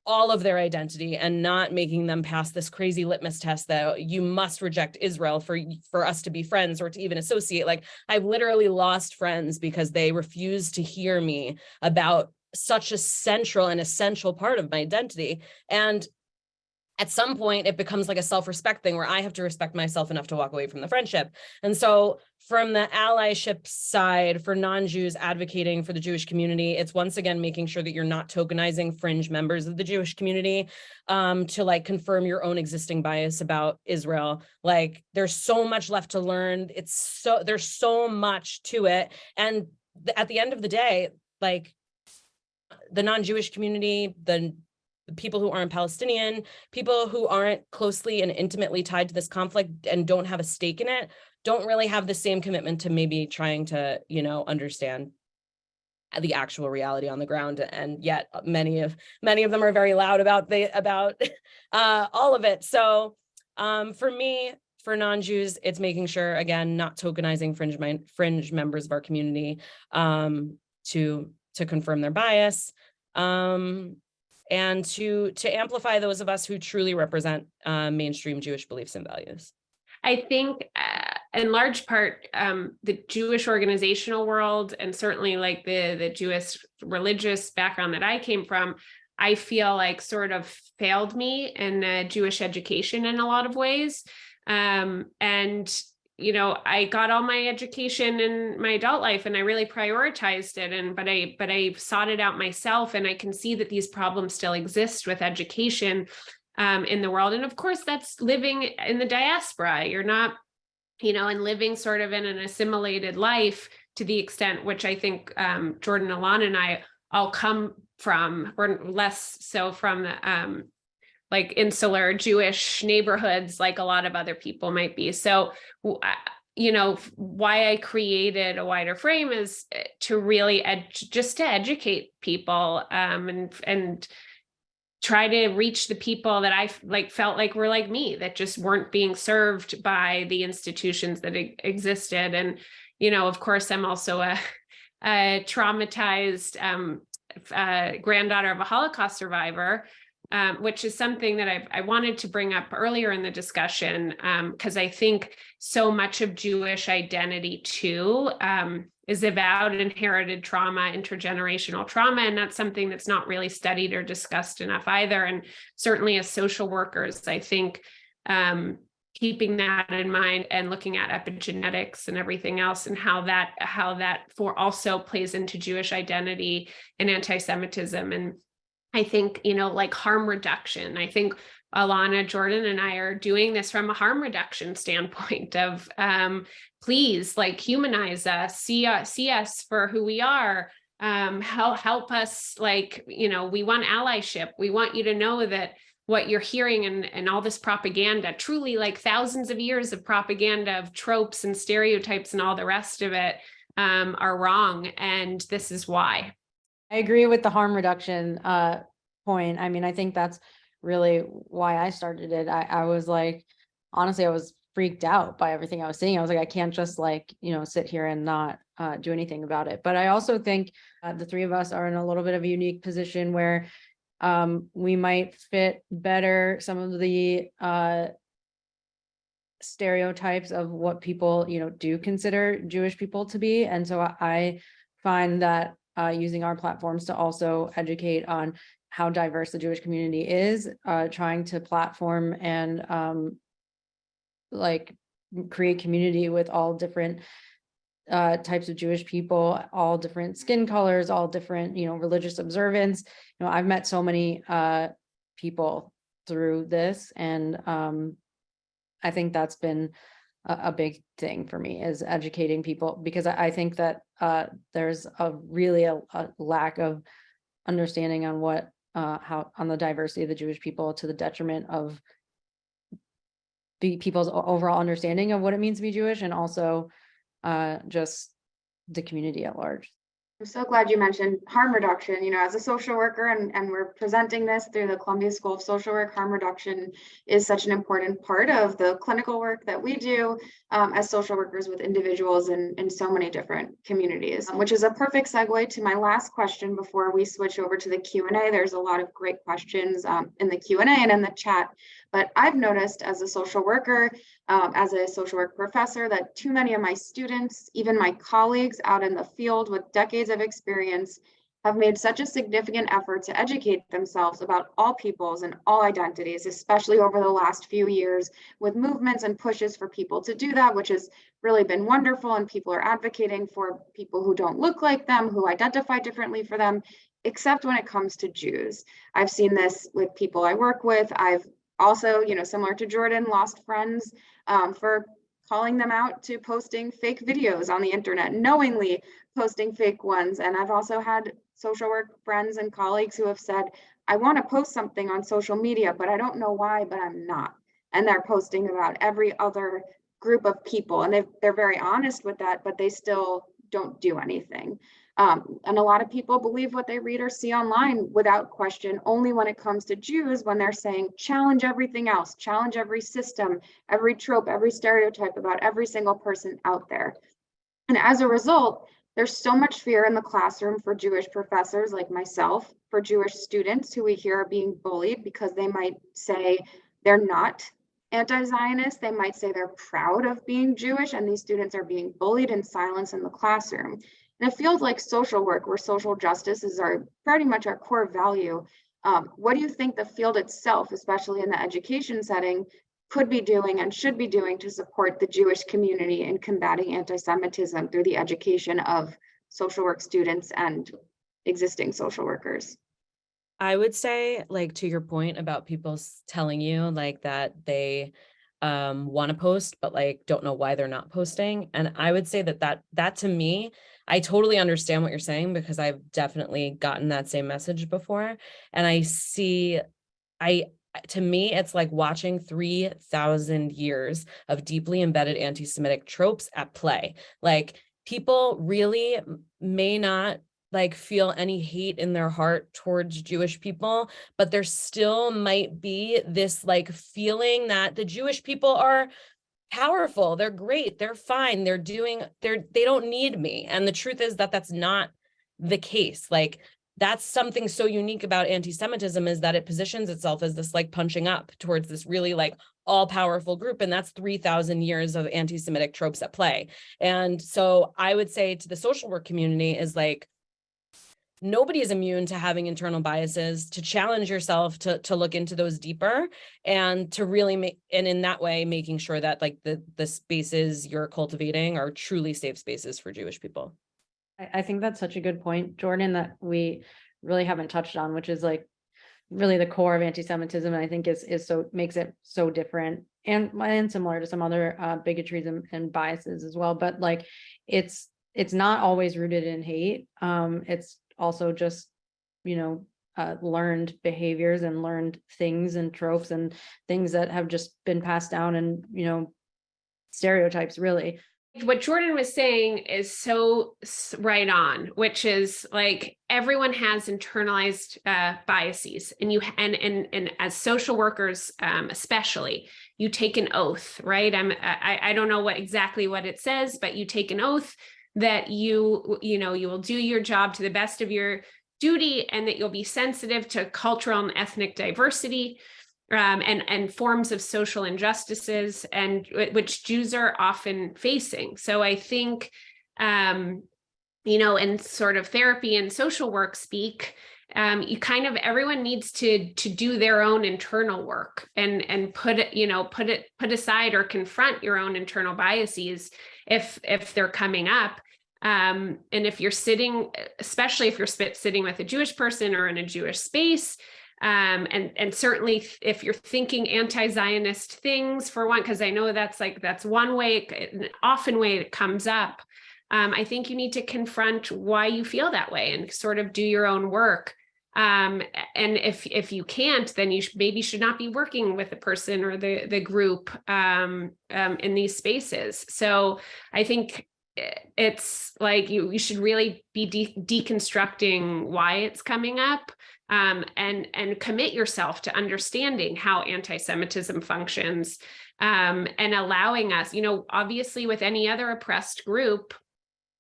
all of their identity, and not making them pass this crazy litmus test that you must reject Israel for us to be friends or to even associate. I've literally lost friends because they refuse to hear me about such a central and essential part of my identity. And at some point, it becomes like a self-respect thing where I have to respect myself enough to walk away from the friendship. And so from the allyship side, for non-Jews advocating for the Jewish community, it's once again making sure that you're not tokenizing fringe members of the Jewish community to confirm your own existing bias about Israel. There's so much left to learn. There's so much to it. And at the end of the day, the non-Jewish community, the people who aren't Palestinian, people who aren't closely and intimately tied to this conflict and don't have a stake in it, don't really have the same commitment to maybe trying to, understand the actual reality on the ground. And yet many of them are very loud about all of it. So for me, for non-Jews, it's making sure, again, not tokenizing fringe members of our community to confirm their bias. And to amplify those of us who truly represent mainstream Jewish beliefs and values. I think in large part, the Jewish organizational world, and certainly the Jewish religious background that I came from, I feel sort of failed me in Jewish education in a lot of ways. I got all my education in my adult life and I really prioritized it. But I sought it out myself, and I can see that these problems still exist with education in the world. And of course, that's living in the diaspora. You're not, and living sort of in an assimilated life to the extent which I think Jordyn, Ilana, and I all come from, or less so from the insular Jewish neighborhoods, like a lot of other people might be. So, why I created a wider frame is to really just to educate people and try to reach the people that I felt like were like me, that just weren't being served by the institutions that existed. And, of course, I'm also a traumatized granddaughter of a Holocaust survivor, which is something that I wanted to bring up earlier in the discussion, because I think so much of Jewish identity too is about inherited trauma, intergenerational trauma, and that's something that's not really studied or discussed enough either. And certainly as social workers, I think keeping that in mind and looking at epigenetics and everything else, and how that for also plays into Jewish identity and anti-Semitism. And I think, like harm reduction, I think Ilana, Jordyn, and I are doing this from a harm reduction standpoint of please, like, humanize us, see us for who we are, help us, like, we want allyship. We want you to know that what you're hearing and all this propaganda, truly like thousands of years of propaganda of tropes and stereotypes and all the rest of it are wrong. And this is why. I agree with the harm reduction point. I mean, I think that's really why I started it. I was like, honestly, I was freaked out by everything I was seeing. I was like, I can't just sit here and not do anything about it. But I also think the three of us are in a little bit of a unique position where we might fit better some of the stereotypes of what people, do consider Jewish people to be. And so I find that using our platforms to also educate on how diverse the Jewish community is, trying to platform and create community with all different types of Jewish people, all different skin colors, all different, religious observance. I've met so many people through this, and I think that's been a big thing for me, is educating people, because I think that there's really a lack of understanding on what how on the diversity of the Jewish people, to the detriment of the people's overall understanding of what it means to be Jewish, and also just the community at large. I'm so glad you mentioned harm reduction. As a social worker, and we're presenting this through the Columbia School of Social Work, harm reduction is such an important part of the clinical work that we do as social workers with individuals in so many different communities, which is a perfect segue to my last question before we switch over to the Q&A. There's a lot of great questions in the Q&A and in the chat, but I've noticed as a social worker, as a social work professor, that too many of my students, even my colleagues out in the field with decades of experience, have made such a significant effort to educate themselves about all peoples and all identities, especially over the last few years, with movements and pushes for people to do that, which has really been wonderful. And people are advocating for people who don't look like them, who identify differently for them, except when it comes to Jews. I've seen this with people I work with. I've also, similar to Jordyn, lost friends for calling them out to posting fake videos on the internet, knowingly posting fake ones. And I've also had social work friends and colleagues who have said, I want to post something on social media, but I don't know why, but I'm not. And they're posting about every other group of people. And they're very honest with that, but they still don't do anything. And a lot of people believe what they read or see online without question, only when it comes to Jews, when they're saying challenge everything else, challenge every system, every trope, every stereotype about every single person out there. And as a result, there's so much fear in the classroom for Jewish professors like myself, for Jewish students who we hear are being bullied because they might say they're not anti-Zionist. They might say they're proud of being Jewish, and these students are being bullied and silenced in the classroom. In a field like social work, where social justice is pretty much our core value, what do you think the field itself, especially in the education setting, could be doing and should be doing to support the Jewish community in combating anti-Semitism through the education of social work students and existing social workers? I would say, like, to your point about people telling you like that they want to post, but like don't know why they're not posting. And I would say that to me, I totally understand what you're saying, because I've definitely gotten that same message before. And to me, it's like watching 3,000 years of deeply embedded anti-Semitic tropes at play. Like, people really may not feel any hate in their heart towards Jewish people, but there still might be this feeling that the Jewish people are powerful, they're great, they're fine, they don't need me. And the truth is that that's not the case. that's something so unique about anti-Semitism, is that it positions itself as this like punching up towards this really like all-powerful group. And that's 3,000 years of anti-Semitic tropes at play. And so I would say to the social work community is like, nobody is immune to having internal biases, to challenge yourself to look into those deeper, and to really make, and in that way, making sure that like the spaces you're cultivating are truly safe spaces for Jewish people. I think that's such a good point, Jordyn, that we really haven't touched on, which is like really the core of anti-Semitism. And I think is so makes it so different and similar to some other bigotries and biases as well. But like, it's not always rooted in hate. It's also just, learned behaviors and learned things and tropes and things that have just been passed down, and, stereotypes really. What Jordyn was saying is so right on, which is like everyone has internalized biases, and as social workers, especially, you take an oath, right? I don't know exactly what it says, but you take an oath that you will do your job to the best of your duty, and that you'll be sensitive to cultural and ethnic diversity. And forms of social injustices, and which Jews are often facing. So I think, in sort of therapy and social work speak, you kind of, everyone needs to do their own internal work and put aside or confront your own internal biases if they're coming up. And if you're sitting, especially if you're sitting with a Jewish person or in a Jewish space, and certainly if you're thinking anti-Zionist things, for one, because I know that's one way, an often way it comes up. I think you need to confront why you feel that way and sort of do your own work. And if you can't, then you maybe should not be working with the person or the group in these spaces. So I think it's like you should really be deconstructing why it's coming up. And commit yourself to understanding how anti-Semitism functions, and allowing us, obviously with any other oppressed group,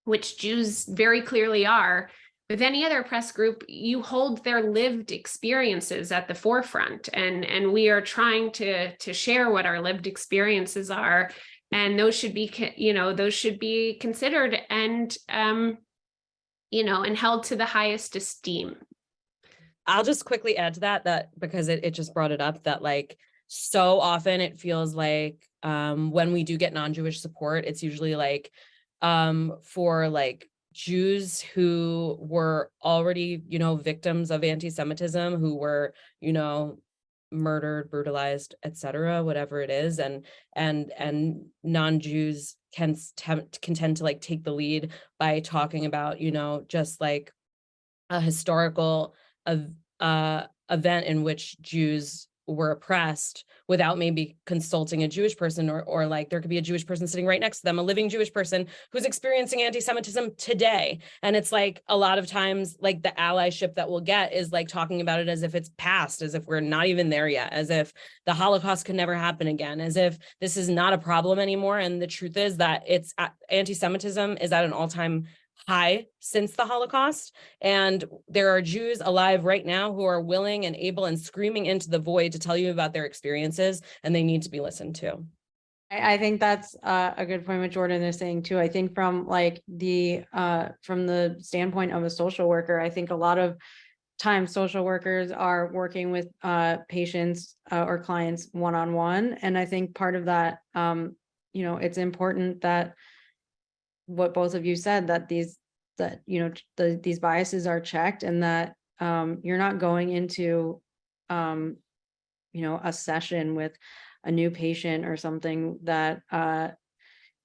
which Jews very clearly are, with any other oppressed group, you hold their lived experiences at the forefront, and we are trying to share what our lived experiences are, and those should be considered and and held to the highest esteem. I'll just quickly add to that because it just brought it up, that like so often it feels like when we do get non-Jewish support, it's usually like for like Jews who were already, victims of anti-Semitism, who were, murdered, brutalized, etc., whatever it is, and non-Jews can tend to like take the lead by talking about, just like a historical event in which Jews were oppressed without maybe consulting a Jewish person, or like there could be a Jewish person sitting right next to them, a living Jewish person who's experiencing anti-Semitism today. And it's like a lot of times like the allyship that we'll get is like talking about it as if it's past, as if we're not even there yet, as if the Holocaust could never happen again, as if this is not a problem anymore. And the truth is that anti-Semitism is at an all-time high since the Holocaust. And there are Jews alive right now who are willing and able and screaming into the void to tell you about their experiences, and they need to be listened to. I think that's a good point what Jordyn is saying too. I think from like from the standpoint of a social worker, I think a lot of times social workers are working with patients or clients one-on-one. And I think part of that, it's important that what both of you said, that these biases are checked, and that you're not going into a session with a new patient or something that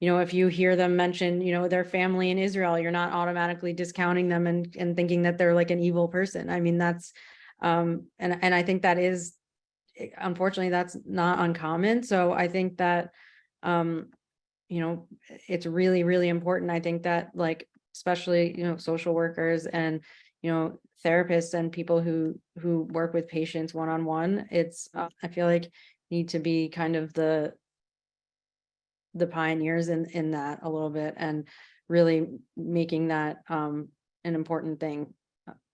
if you hear them mention their family in Israel, you're not automatically discounting them and thinking that they're like an evil person. I mean, that's and I think that is, unfortunately, that's not uncommon. So I think that it's really, really important. I think that like, especially, social workers and, therapists and people who work with patients one-on-one, it's, I feel like need to be kind of the pioneers in that a little bit, and really making that an important thing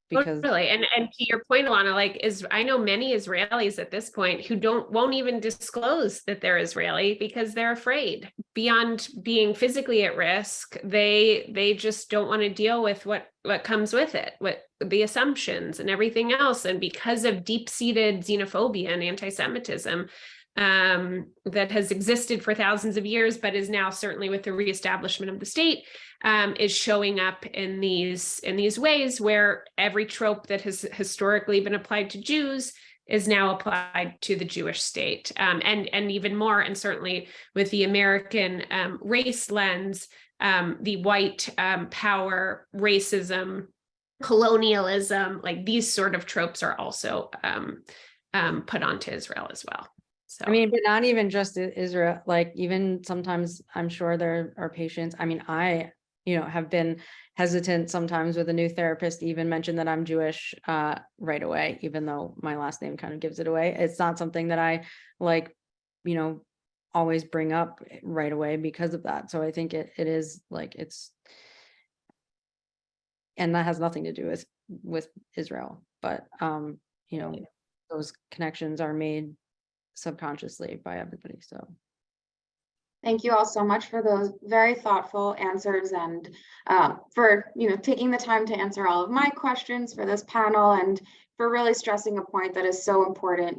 because Totally. And to your point, Ilana, like I know many Israelis at this point who won't even disclose that they're Israeli because they're afraid. Beyond being physically at risk, they just don't want to deal with what comes with it, what the assumptions and everything else. And because of deep-seated xenophobia and anti-Semitism, that has existed for thousands of years, but is now certainly with the reestablishment of the state, is showing up in these ways where every trope that has historically been applied to Jews is now applied to the Jewish state, and even more, and certainly with the American race lens, the white power, racism, colonialism, like these sort of tropes are also put onto Israel as well. So. I mean, but not even just Israel, like even sometimes I'm sure there are patients. I mean, I, have been hesitant sometimes with a new therapist to even mention that I'm Jewish right away, even though my last name kind of gives it away. It's not something that I always bring up right away because of that. So I think it is like and that has nothing to do with Israel, but those connections are made subconsciously by everybody. So thank you all so much for those very thoughtful answers, and for taking the time to answer all of my questions for this panel, and for really stressing a point that is so important.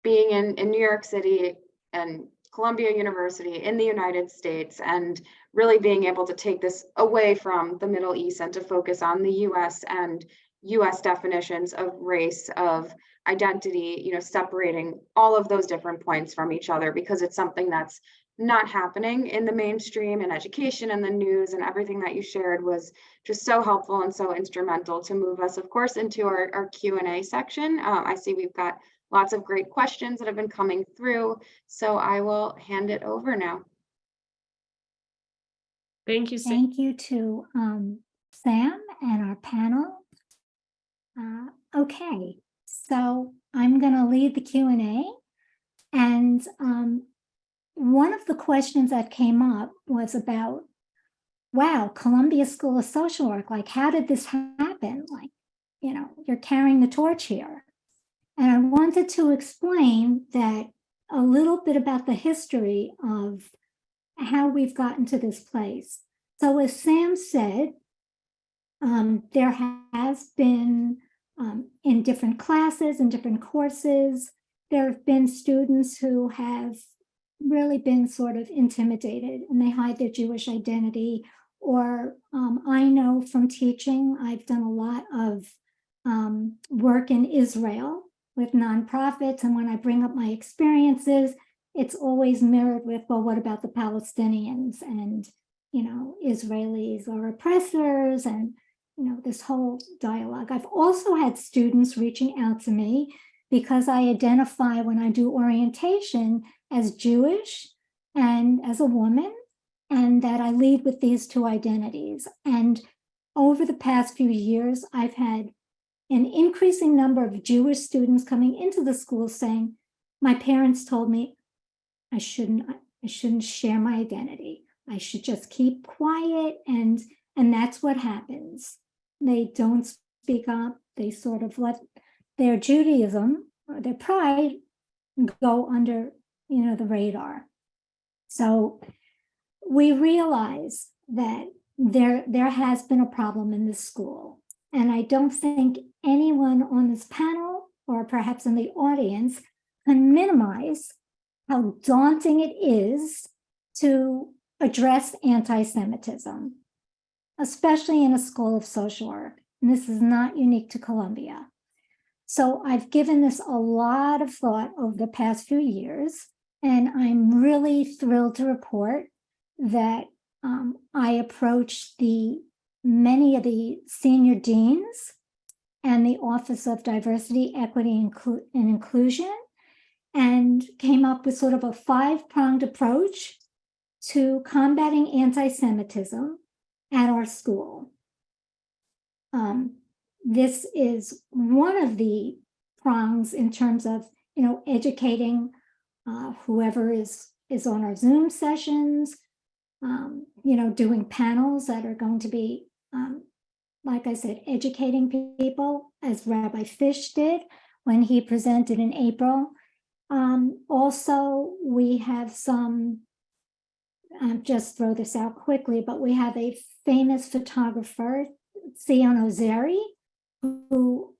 Being in New York City and Columbia University in the United States, and really being able to take this away from the Middle East and to focus on the US and US definitions of race, of identity, separating all of those different points from each other, because it's something that's not happening in the mainstream and education and the news, and everything that you shared was just so helpful and so instrumental to move us, of course, into our Q&A section. I see we've got lots of great questions that have been coming through, so I will hand it over now. Thank you, Sam. Thank you to Sam and our panel. Okay, so I'm going to lead the Q&A, and one of the questions that came up was about, wow, Columbia School of Social Work, like how did this happen? Like, you're carrying the torch here. And I wanted to explain that a little bit about the history of how we've gotten to this place. So as Sam said, there has been, in different classes and different courses, there have been students who have really been sort of intimidated and they hide their Jewish identity. Or I know from teaching, I've done a lot of work in Israel with nonprofits. And when I bring up my experiences, it's always mirrored with, well, what about the Palestinians? And, Israelis are oppressors, and, this whole dialogue. I've also had students reaching out to me because I identify when I do orientation as Jewish and as a woman, and that I lead with these two identities. And over the past few years, I've had an increasing number of Jewish students coming into the school saying, my parents told me I shouldn't share my identity. I should just keep quiet, and that's what happens. They don't speak up. They sort of let their Judaism or their pride go under, the radar. So we realize that there has been a problem in this school. And I don't think anyone on this panel, or perhaps in the audience, can minimize how daunting it is to address anti-Semitism, especially in a school of social work. And this is not unique to Columbia. So I've given this a lot of thought over the past few years, and I'm really thrilled to report that I approached many of the senior deans and the Office of Diversity, Equity, and Inclusion, and came up with sort of a 5-pronged approach to combating anti-Semitism at our school. This is one of the prongs in terms of, educating whoever is on our Zoom sessions, doing panels that are going to be like I said, educating people, as Rabbi Fish did when he presented in April. Also, we have some, just throw this out quickly, but we have a famous photographer, Zion Ozeri, who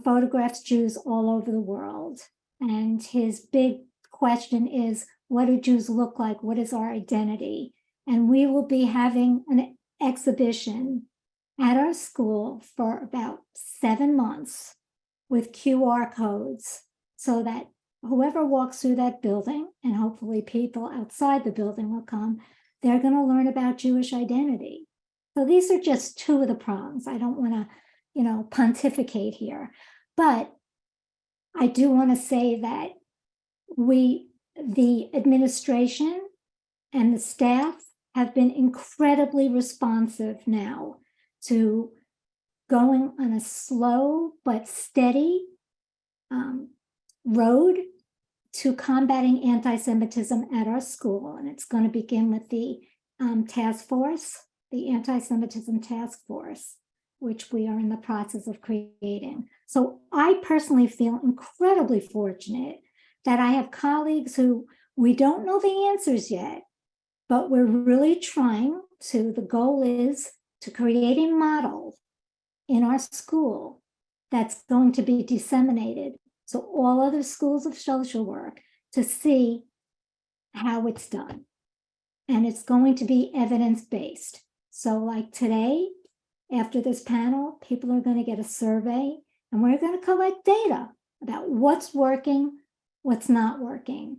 photographs Jews all over the world. And his big question is, what do Jews look like? What is our identity? And we will be having an exhibition at our school for about 7 months with QR codes, so that whoever walks through that building, and hopefully people outside the building will come, they're going to learn about Jewish identity. So these are just two of the prongs. I don't want to, pontificate here, but I do want to say that the administration and the staff have been incredibly responsive now to going on a slow but steady road to combating anti-Semitism at our school. And it's going to begin with the task force, the anti-Semitism task force, which we are in the process of creating. So I personally feel incredibly fortunate that I have colleagues who we don't know the answers yet, but we're really trying to. The goal is to create a model in our school that's going to be disseminated, so all other schools of social work to see how it's done. And it's going to be evidence-based. So like today, after this panel, people are going to get a survey, and we're going to collect data about what's working, what's not working.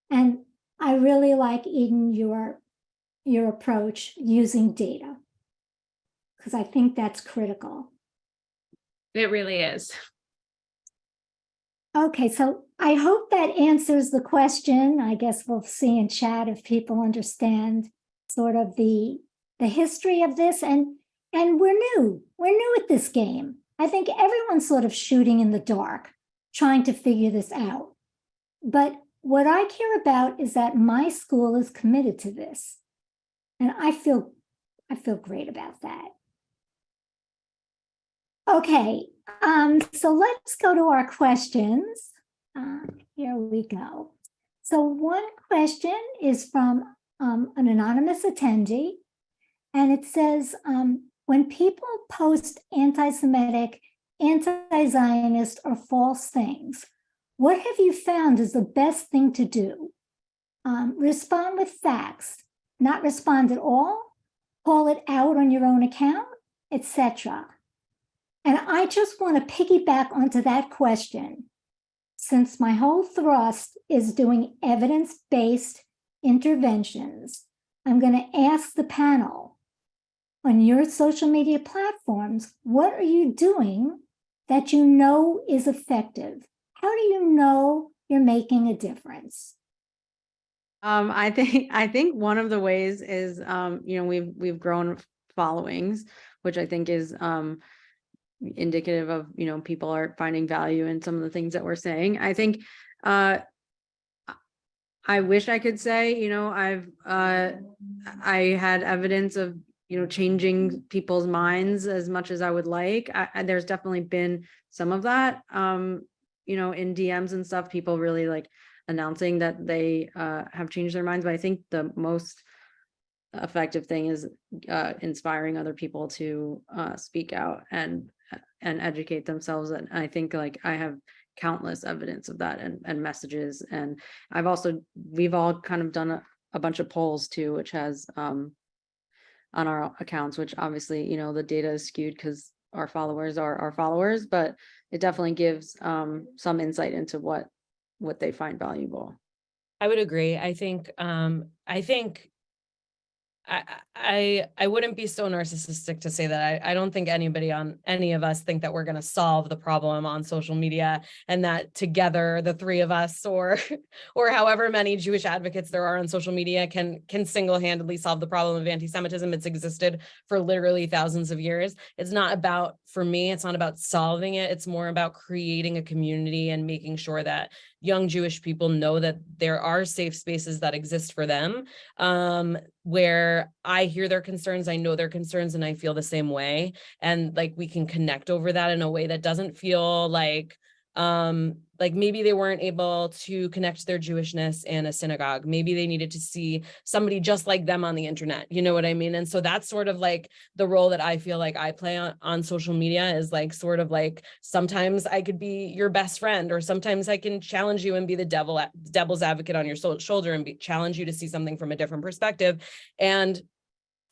And I really like, Eden, your approach using data, because I think that's critical. It really is. Okay, so I hope that answers the question. I guess we'll see in chat if people understand sort of the history of this. And we're new at this game. I think everyone's sort of shooting in the dark, trying to figure this out. But what I care about is that my school is committed to this. And I feel great about that. Okay, so let's go to our questions. Here we go. So one question is from an anonymous attendee, and it says, when people post anti-Semitic, anti-Zionist, or false things, what have you found is the best thing to do? Respond with facts, not respond at all, call it out on your own account, etc. And I just want to piggyback onto that question, since my whole thrust is doing evidence-based interventions. I'm going to ask the panel, on your social media platforms, what are you doing that you know is effective? How do you know you're making a difference? I think one of the ways is, we've grown followings, which I think is indicative of, people are finding value in some of the things that we're saying. I think I wish I could say, I had evidence of, changing people's minds as much as I would like. There's definitely been some of that, in DMs and stuff, people really like announcing that they have changed their minds. But I think the most effective thing is inspiring other people to speak out and educate themselves. And I think like I have countless evidence of that and messages. And we've all kind of done a bunch of polls too, which has on our accounts, which obviously, the data is skewed because our followers are our followers, but it definitely gives some insight into what they find valuable. I would agree. I think I wouldn't be so narcissistic to say that I don't think anybody on any of us think that we're going to solve the problem on social media, and that together the three of us or however many Jewish advocates there are on social media can single-handedly solve the problem of anti-Semitism. It's existed for literally thousands of years. It's not about, for me, it's not about solving it. It's more about creating a community and making sure that young Jewish people know that there are safe spaces that exist for them, where I hear their concerns, I know their concerns, and I feel the same way. And like, we can connect over that in a way that doesn't feel like maybe they weren't able to connect their Jewishness in a synagogue. Maybe they needed to see somebody just like them on the internet. You know what I mean? And so that's sort of like the role that I feel like I play on social media, is like, sort of like, sometimes I could be your best friend, or sometimes I can challenge you and be the devil's advocate on your shoulder and challenge you to see something from a different perspective. And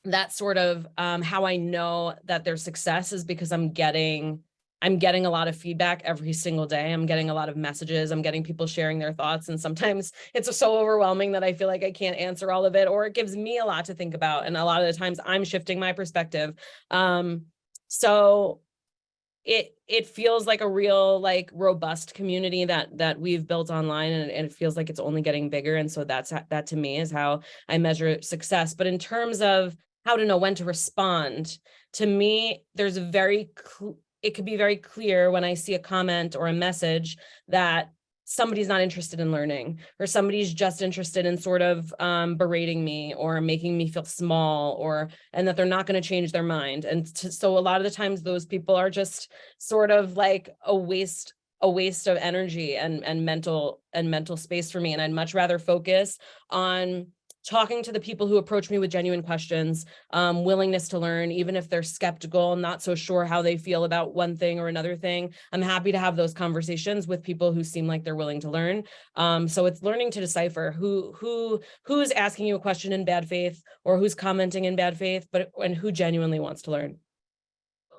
that's sort of how I know that their success is, because I'm getting a lot of feedback every single day. I'm getting a lot of messages. I'm getting people sharing their thoughts. And sometimes it's so overwhelming that I feel like I can't answer all of it, or it gives me a lot to think about. And a lot of the times I'm shifting my perspective. So it feels like a real, like, robust community that we've built online, and it feels like it's only getting bigger. And so that to me is how I measure success. But in terms of how to know when to respond, to me, there's it could be very clear when I see a comment or a message that somebody's not interested in learning, or somebody's just interested in sort of berating me or making me feel small, and that they're not going to change their mind. And so a lot of the times those people are just sort of like a waste of energy and mental space for me. And I'd much rather focus on talking to the people who approach me with genuine questions, willingness to learn, even if they're skeptical, not so sure how they feel about one thing or another thing. I'm happy to have those conversations with people who seem like they're willing to learn. So it's learning to decipher who's asking you a question in bad faith, or who's commenting in bad faith, and who genuinely wants to learn.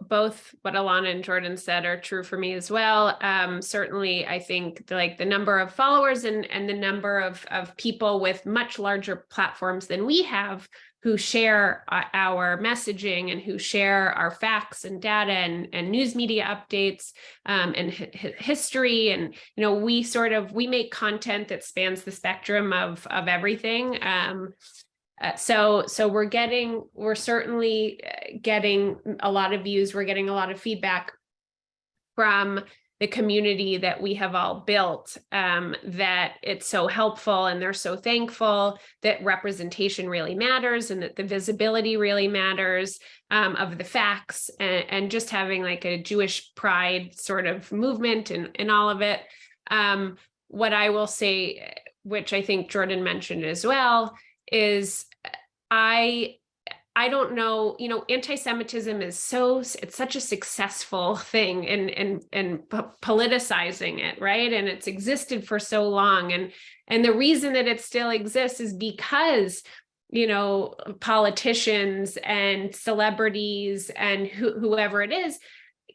Both what Ilana and Jordyn said are true for me as well. Certainly, I think like the number of followers and the number of people with much larger platforms than we have, who share our messaging and who share our facts and data and news media updates and history. And, we make content that spans the spectrum of everything. So we're certainly getting a lot of views. We're getting a lot of feedback from the community that we have all built, that it's so helpful, and they're so thankful that representation really matters, and that the visibility really matters of the facts, and just having like a Jewish pride sort of movement in all of it. What I will say, which I think Jordyn mentioned as well, is I don't know, anti-Semitism is it's such a successful thing and politicizing it, right? And it's existed for so long. And the reason that it still exists is because, politicians and celebrities and whoever it is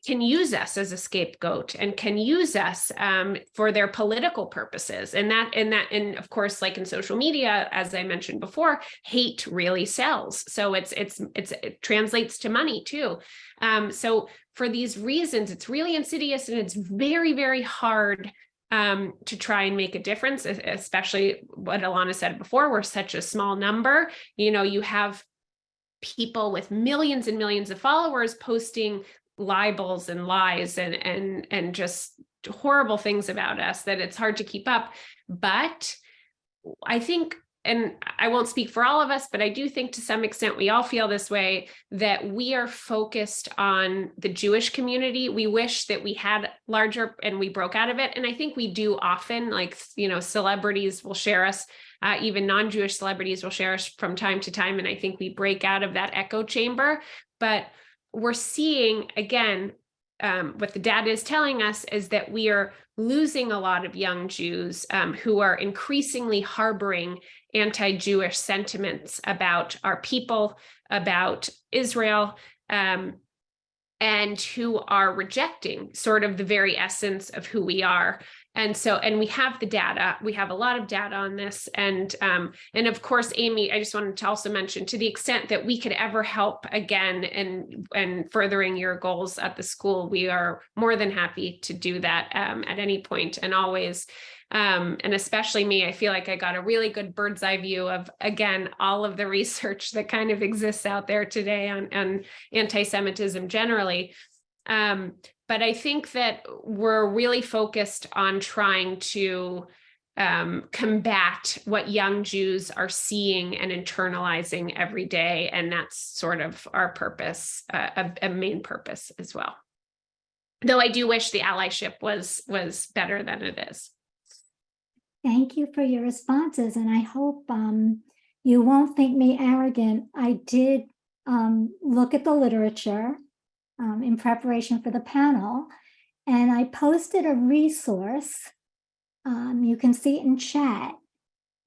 can use us as a scapegoat and can use us for their political purposes. And of course, like in social media, as I mentioned before, hate really sells. So it translates to money too. So for these reasons, it's really insidious, and it's very, very hard to try and make a difference, especially what Ilana said before, we're such a small number. You have people with millions and millions of followers posting libels and lies and just horrible things about us that it's hard to keep up. But I think, and I won't speak for all of us, but I do think to some extent we all feel this way, that we are focused on the Jewish community. We wish that we had larger, and we broke out of it. And I think we do often, like, celebrities will share us, even non-Jewish celebrities will share us from time to time. And I think we break out of that echo chamber. But we're seeing, again, what the data is telling us is that we are losing a lot of young Jews who are increasingly harboring anti-Jewish sentiments about our people, about Israel, and who are rejecting sort of the very essence of who we are. And we have the data. We have a lot of data on this. And of course, Amy, I just wanted to also mention, to the extent that we could ever help again and furthering your goals at the school, we are more than happy to do that at any point and always. And especially me, I feel like I got a really good bird's eye view of, again, all of the research that kind of exists out there today on anti-Semitism generally. I think that we're really focused on trying to combat what young Jews are seeing and internalizing every day. And that's sort of our purpose, a main purpose as well. Though I do wish the allyship was better than it is. Thank you for your responses. And I hope you won't think me arrogant. I did look at the literature in preparation for the panel, and I posted a resource. You can see it in chat.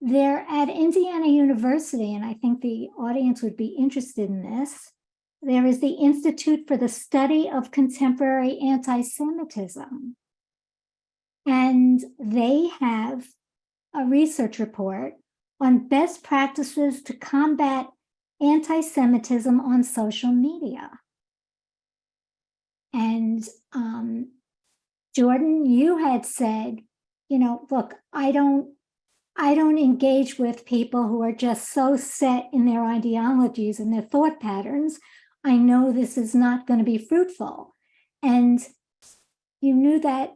They're at Indiana University, and I think the audience would be interested in this. There is the Institute for the Study of Contemporary Anti-Semitism. And they have a research report on best practices to combat anti-Semitism on social media. And Jordyn, you had said, look, I don't engage with people who are just so set in their ideologies and their thought patterns. I know this is not going to be fruitful. And you knew that,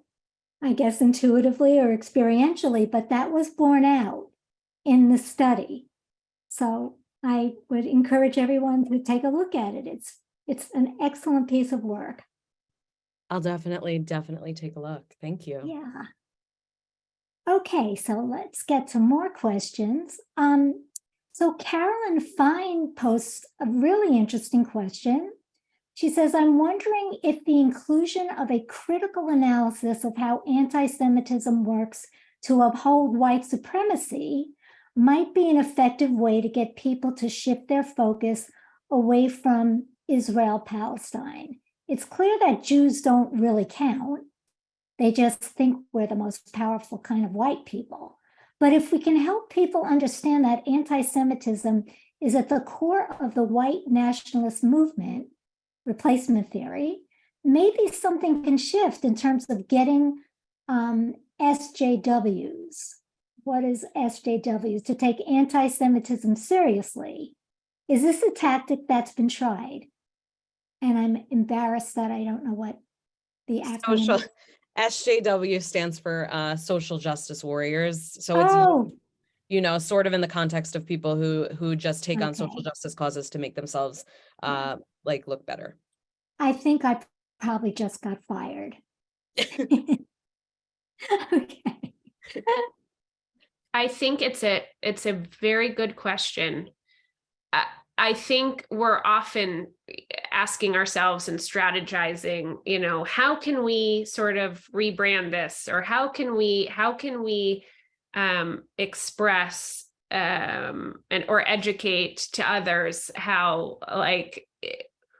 I guess, intuitively or experientially, but that was borne out in the study. So I would encourage everyone to take a look at it. It's an excellent piece of work. I'll definitely take a look. Thank you. Yeah. Okay, so let's get to more questions. So Carolyn Fine posts a really interesting question. She says, I'm wondering if the inclusion of a critical analysis of how anti-Semitism works to uphold white supremacy might be an effective way to get people to shift their focus away from Israel-Palestine. It's clear that Jews don't really count. They just think we're the most powerful kind of white people. But if we can help people understand that anti-Semitism is at the core of the white nationalist movement, replacement theory, maybe something can shift in terms of getting SJWs. What is SJWs? To take anti-Semitism seriously. Is this a tactic that's been tried? And I'm embarrassed that I don't know what the acronym is. SJW stands for social justice warriors. So it's, sort of in the context of people who just take on social justice causes to make themselves look better. I think I probably just got fired. Okay. I think it's a very good question. I think we're often asking ourselves and strategizing, how can we sort of rebrand this, or how can we express or educate to others how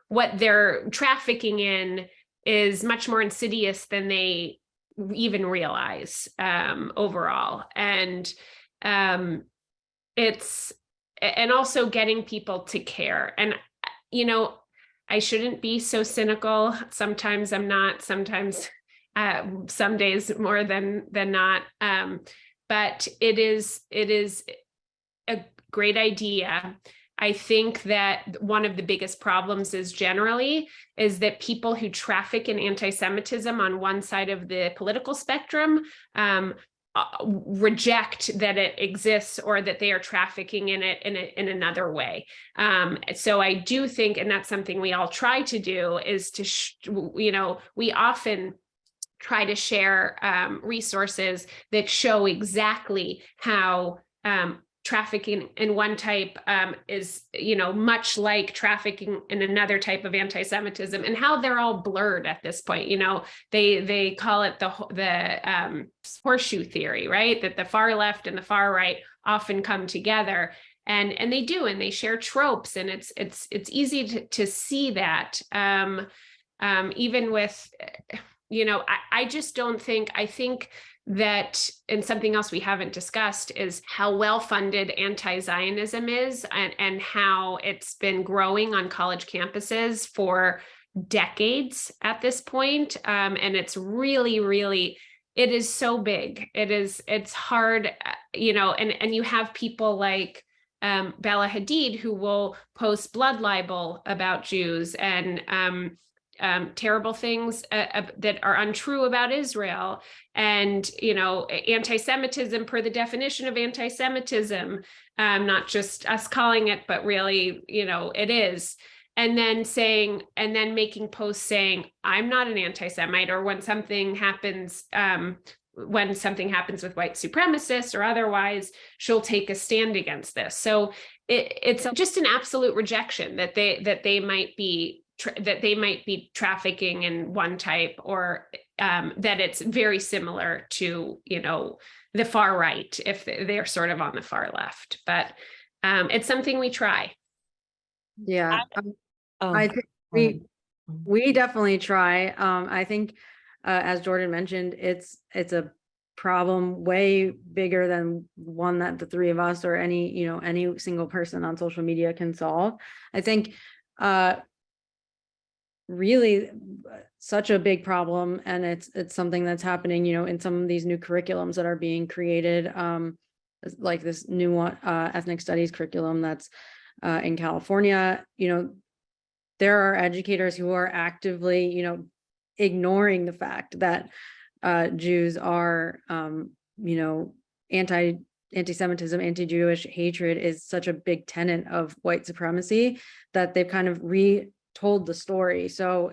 what they're trafficking in is much more insidious than they even realize overall. And and also getting people to care. And, I shouldn't be so cynical. Sometimes I'm not, sometimes some days more than not. But it is a great idea. I think that one of the biggest problems is that people who traffic in anti-Semitism on one side of the political spectrum reject that it exists, or that they are trafficking in it in another way. So I do think, and that's something we all try to do, is to, we often try to share resources that show exactly how trafficking in one type is, much like trafficking in another type of anti-Semitism, and how they're all blurred at this point. They call it the horseshoe theory, right? That the far left and the far right often come together, and they do, and they share tropes, and it's easy to see that even with, I just don't think, I think that, and something else we haven't discussed is how well-funded anti-Zionism is, and how it's been growing on college campuses for decades at this point. And it's really, really, it is so big. It's hard, and you have people like Bella Hadid, who will post blood libel about Jews, and terrible things that are untrue about Israel, and, you know, anti-Semitism per the definition of anti-Semitism, not just us calling it, but really, you know, it is. And then making posts saying, I'm not an anti-Semite, or when something happens with white supremacists or otherwise, she'll take a stand against this. So it's just an absolute rejection that they might be trafficking in one type, or that it's very similar to, you know, the far right, if they're sort of on the far left. But it's something we try. Yeah, I think we definitely try. I think, as Jordyn mentioned, it's a problem way bigger than one that the three of us or any single person on social media can solve. I think really such a big problem, and it's something that's happening, you know, in some of these new curriculums that are being created, like this new one, ethnic studies curriculum that's in California. You know, there are educators who are actively, you know, ignoring the fact that Jews are, you know, anti-Semitism, anti-Jewish hatred is such a big tenet of white supremacy that they've kind of retold the story. So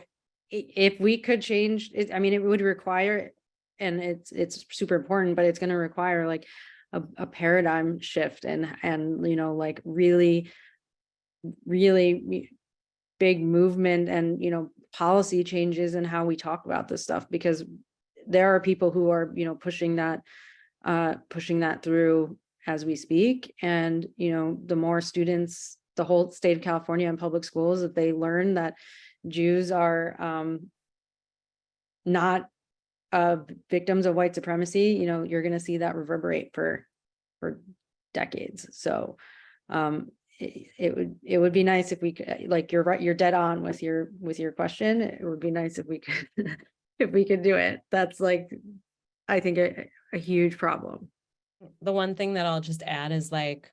if we could change it, I mean, it would require, and it's super important, but it's going to require like a paradigm shift and you know, like really big movement and, you know, policy changes in how we talk about this stuff, because there are people who are, you know, pushing that through as we speak. And, you know, the more students, the whole state of California and public schools, that they learn that Jews are not victims of white supremacy, you know, you're going to see that reverberate for decades. So it would be nice if we could, like, you're right, you're dead on with your question. It would be nice if we could if we could do it. That's like, I think a huge problem. The one thing that I'll just add is, like,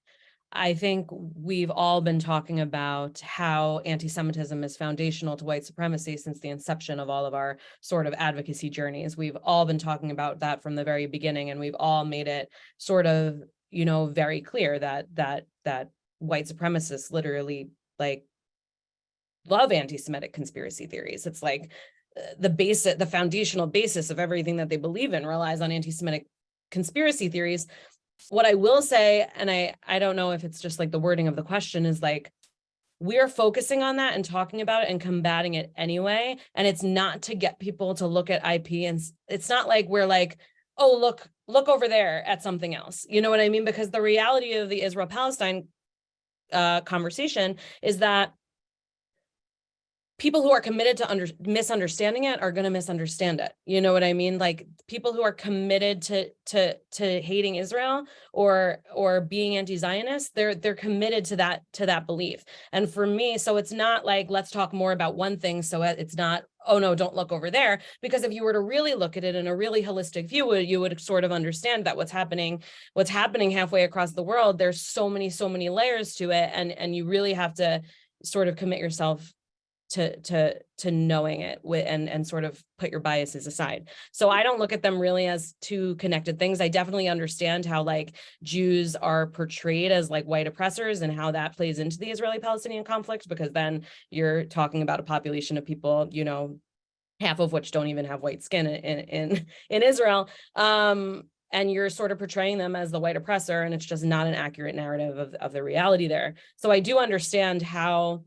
I think we've all been talking about how anti-Semitism is foundational to white supremacy since the inception of all of our sort of advocacy journeys. We've all been talking about that from the very beginning, and we've all made it sort of, you know, very clear that white supremacists literally, like, love anti-Semitic conspiracy theories. It's like the foundational basis of everything that they believe in relies on anti-Semitic conspiracy theories. What I will say, and I don't know if it's just like the wording of the question, is like, we're focusing on that and talking about it and combating it anyway. And it's not to get people to look at IP, and it's not like we're like, oh, look over there at something else. You know what I mean? Because the reality of the Israel-Palestine conversation is that people who are committed to misunderstanding it are going to misunderstand it. You know what I mean? Like, people who are committed to hating Israel or being anti-Zionist, they're committed to that belief. And for me, so it's not like, let's talk more about one thing. So it's not, oh no, don't look over there. Because if you were to really look at it in a really holistic view, you would sort of understand that what's happening halfway across the world, there's so many layers to it. And you really have to sort of commit yourself to knowing it and sort of put your biases aside. So I don't look at them really as two connected things. I definitely understand how, like, Jews are portrayed as like white oppressors and how that plays into the Israeli-Palestinian conflict, because then you're talking about a population of people, you know, half of which don't even have white skin in Israel. And you're sort of portraying them as the white oppressor, and it's just not an accurate narrative of the reality there. So I do understand how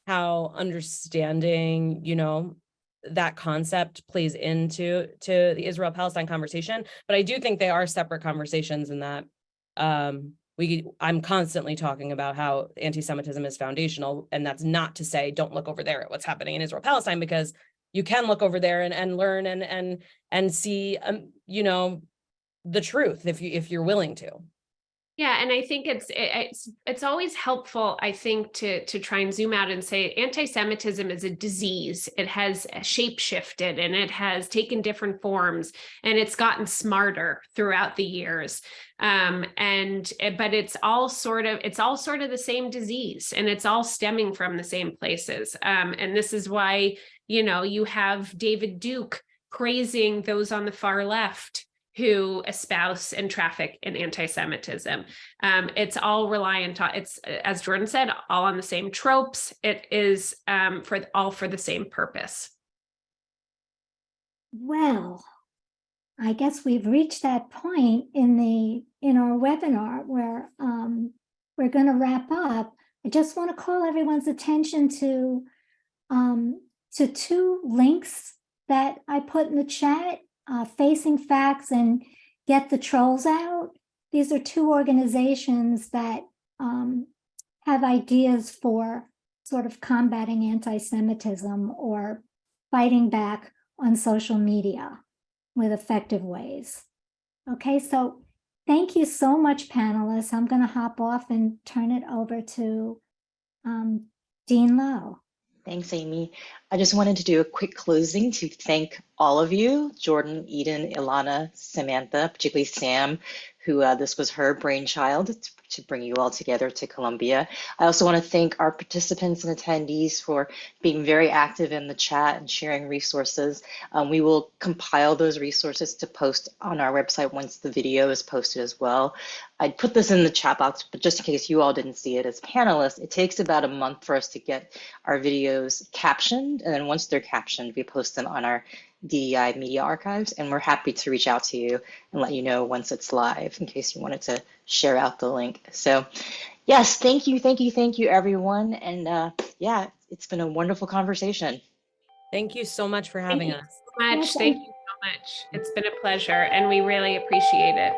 understanding, you know, that concept plays into the Israel-Palestine conversation. But I do think they are separate conversations in that I'm constantly talking about how anti-Semitism is foundational. And that's not to say, don't look over there at what's happening in Israel-Palestine, because you can look over there and learn and see, you know, the truth if you're willing to. Yeah, and I think it's always helpful, I think, to try and zoom out and say anti-Semitism is a disease. It has shape-shifted and it has taken different forms, and it's gotten smarter throughout the years. But it's all sort of the same disease, and it's all stemming from the same places. And this is why, you have David Duke praising those on the far left who espouse and traffic in anti-Semitism. It's all reliant on, it's, as Jordyn said, all on the same tropes. It is for the same purpose. Well, I guess we've reached that point in our webinar where we're going to wrap up. I just want to call everyone's attention to two links that I put in the chat. Facing Facts and Get the Trolls Out. These are two organizations that have ideas for sort of combating anti-Semitism or fighting back on social media with effective ways. Okay, so thank you so much, panelists. I'm going to hop off and turn it over to Dean Lowe. Thanks, Amy. I just wanted to do a quick closing to thank all of you, Jordyn, Eden, Ilana, Samantha, particularly Sam, who this was her brainchild to bring you all together to Columbia. I also want to thank our participants and attendees for being very active in the chat and sharing resources. We will compile those resources to post on our website once the video is posted as well. I'd put this in the chat box, but just in case you all didn't see it as panelists, it takes about a month for us to get our videos captioned. And then once they're captioned, we post them on our DEI media archives, and we're happy to reach out to you and let you know once it's live in case you wanted to share out the link. So yes, thank you everyone. And yeah, it's been a wonderful conversation. Thank you so much for having us. Thank you so much. It's been a pleasure, and we really appreciate it.